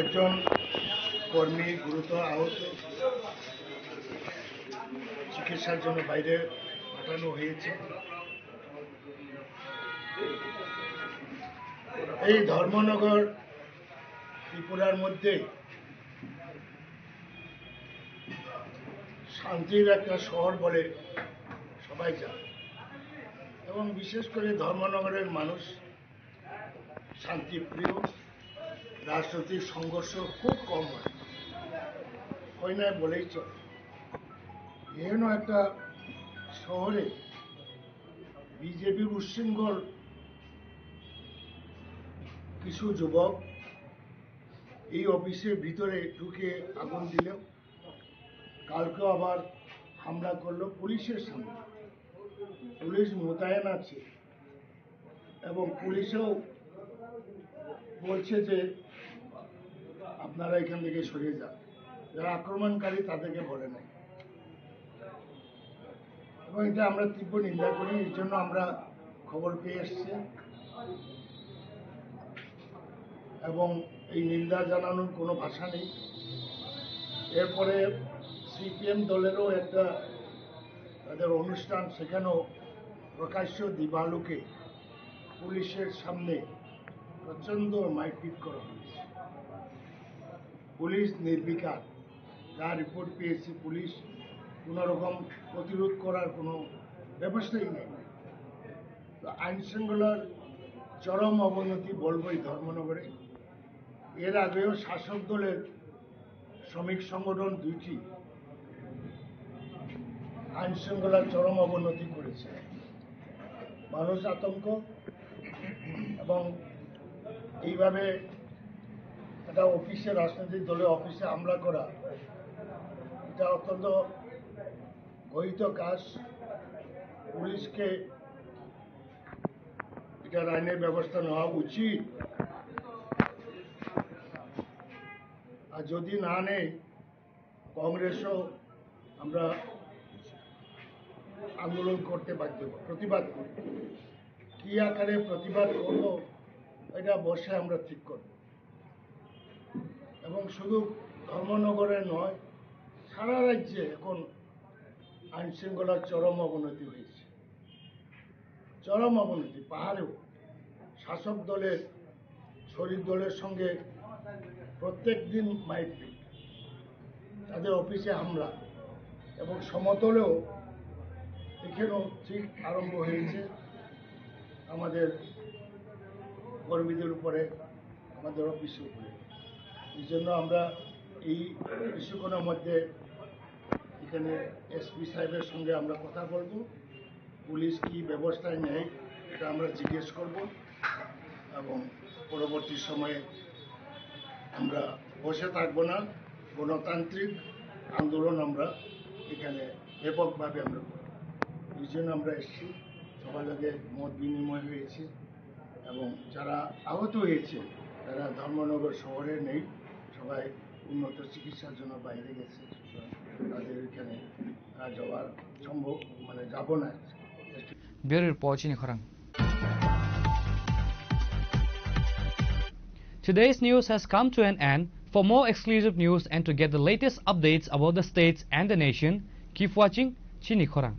একজন কর্মী গুরুতর আহত, চিকিৎসার জন্য বাইরে পাঠানো হয়েছে। এই ধর্মনগর ত্রিপুরার মধ্যে শান্তির একটা শহর বলে সবাই জানে এবং বিশেষ করে ধর্মনগরের মানুষ শান্তিপ্রিয়, রাজনৈতিক সংঘর্ষ খুব কম হয় না বলেই চলে। এহেন একটা শহরে বিজেপির উচ্ছৃঙ্খল কিছু যুবক এই অফিসের ভিতরে ঢুকে আগুন দিল, কালকেও আবার হামলা করলো পুলিশের সামনে। পুলিশ মোতায়েন আছে এবং পুলিশও বলছে যে আপনারা এখান থেকে সরিয়ে যান, যারা আক্রমণকারী তাদেরকে বলে নাই। এবং এটা আমরা তীব্র নিন্দা করি, এর জন্য আমরা খবর পেয়ে এসছি এবং এই নিন্দা জানানোর কোনো ভাষা নেই। এরপরে সিপিএম দলেরও একটা তাদের অনুষ্ঠান, সেখানেও প্রকাশ্য দিবালোকে পুলিশের সামনে প্রচণ্ড মারপিট করা হয়েছে। পুলিশ নির্বিকার, যা রিপোর্ট পেয়েছি পুলিশ কোনো রকম প্রতিরোধ করার কোনো ব্যবস্থাই নেই। তো আইন শৃঙ্খলার চরম অবনতি বলবো এই ধর্মনগরে। এর আগেও শাসক দলের শ্রমিক সংগঠন দুইটি আইন শৃঙ্খলার চরম অবনতি করেছে। মানুষ আতঙ্ক এবং এইভাবে একটা অফিসে, রাজনৈতিক দলের অফিসে হামলা করা, এটা অত্যন্ত গহিত কাজ। পুলিশকে এটার আইনের ব্যবস্থা নেওয়া উচিত, আর যদি না নেই কংগ্রেসও আমরা আন্দোলন করতে বাধ্য, প্রতিবাদ করব। কি আকারে প্রতিবাদ করব এটা বসে আমরা ঠিক করব। এবং শুধু ধর্মনগরে নয়, সারা রাজ্যে এখন আইন শৃঙ্খলার চরম অবনতি হয়েছে, চরম অবনতি। পাহাড়েও শাসক দলের, শরিক দলের সঙ্গে প্রত্যেক দিন মারপিট, তাদের অফিসে হামলা, এবং সমতলেও এখানেও ঠিক আরম্ভ হয়েছে আমাদের কর্মীদের উপরে, আমাদের অফিসের উপরে। এই জন্য আমরা এই কিছুক্ষণের মধ্যে এখানে এসপি সাহেবের সঙ্গে আমরা কথা বলবো, পুলিশ কি ব্যবস্থায় নেয় এটা আমরা জিজ্ঞেস করব, এবং পরবর্তী সময়ে আমরা বসে থাকবো না, গণতান্ত্রিক আন্দোলন আমরা এখানে ব্যাপকভাবে আমরা করব। এই জন্য আমরা এসেছি, সবার আগে মত বিনিময় হয়েছে, এবং যারা আহত হয়েছে তারা ধর্মনগর শহরে নেই, সবাই উন্নত চিকিৎসার জন্য বাইরে গেছে, তাদের এখানে যাওয়ার সম্ভব যাব না। Bureau Report, Chini Khorang. Today's news has come to an end. For more exclusive news and to get the latest updates about the states and the nation, keep watching Chini Khorang.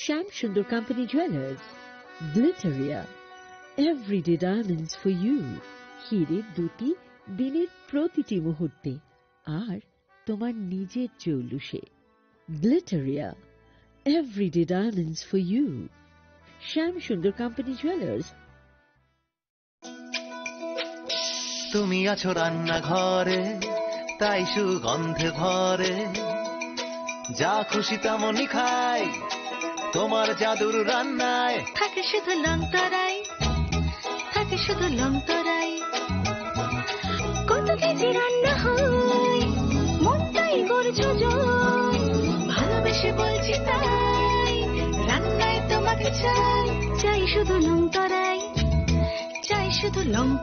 Sham Sundar Company Jewelers, Glitteria, everyday diamonds for you. হিরের দুটি দিনের প্রতিটি মুহূর্তে আর তোমার নিজের জৌলুসে। Glitteria, everyday diamonds for you. Sham Sundar Company Jewelers. তুমি আছো রান্না ঘরে, তাই সুগন্ধে ভরে, যা খুশি তেমনই খাই তোমার জাদুর রান্নায়। থাকে শুধু লংতরাই, থাকে শুধু লংতরাই। কত কেজি রান্না হয় মনটাই করছো জয়, ভালোবেসে বলছি তাই রান্নায় তোমাকে চাই, চাই শুধু লংতরাই, চাই শুধু লংতরাই।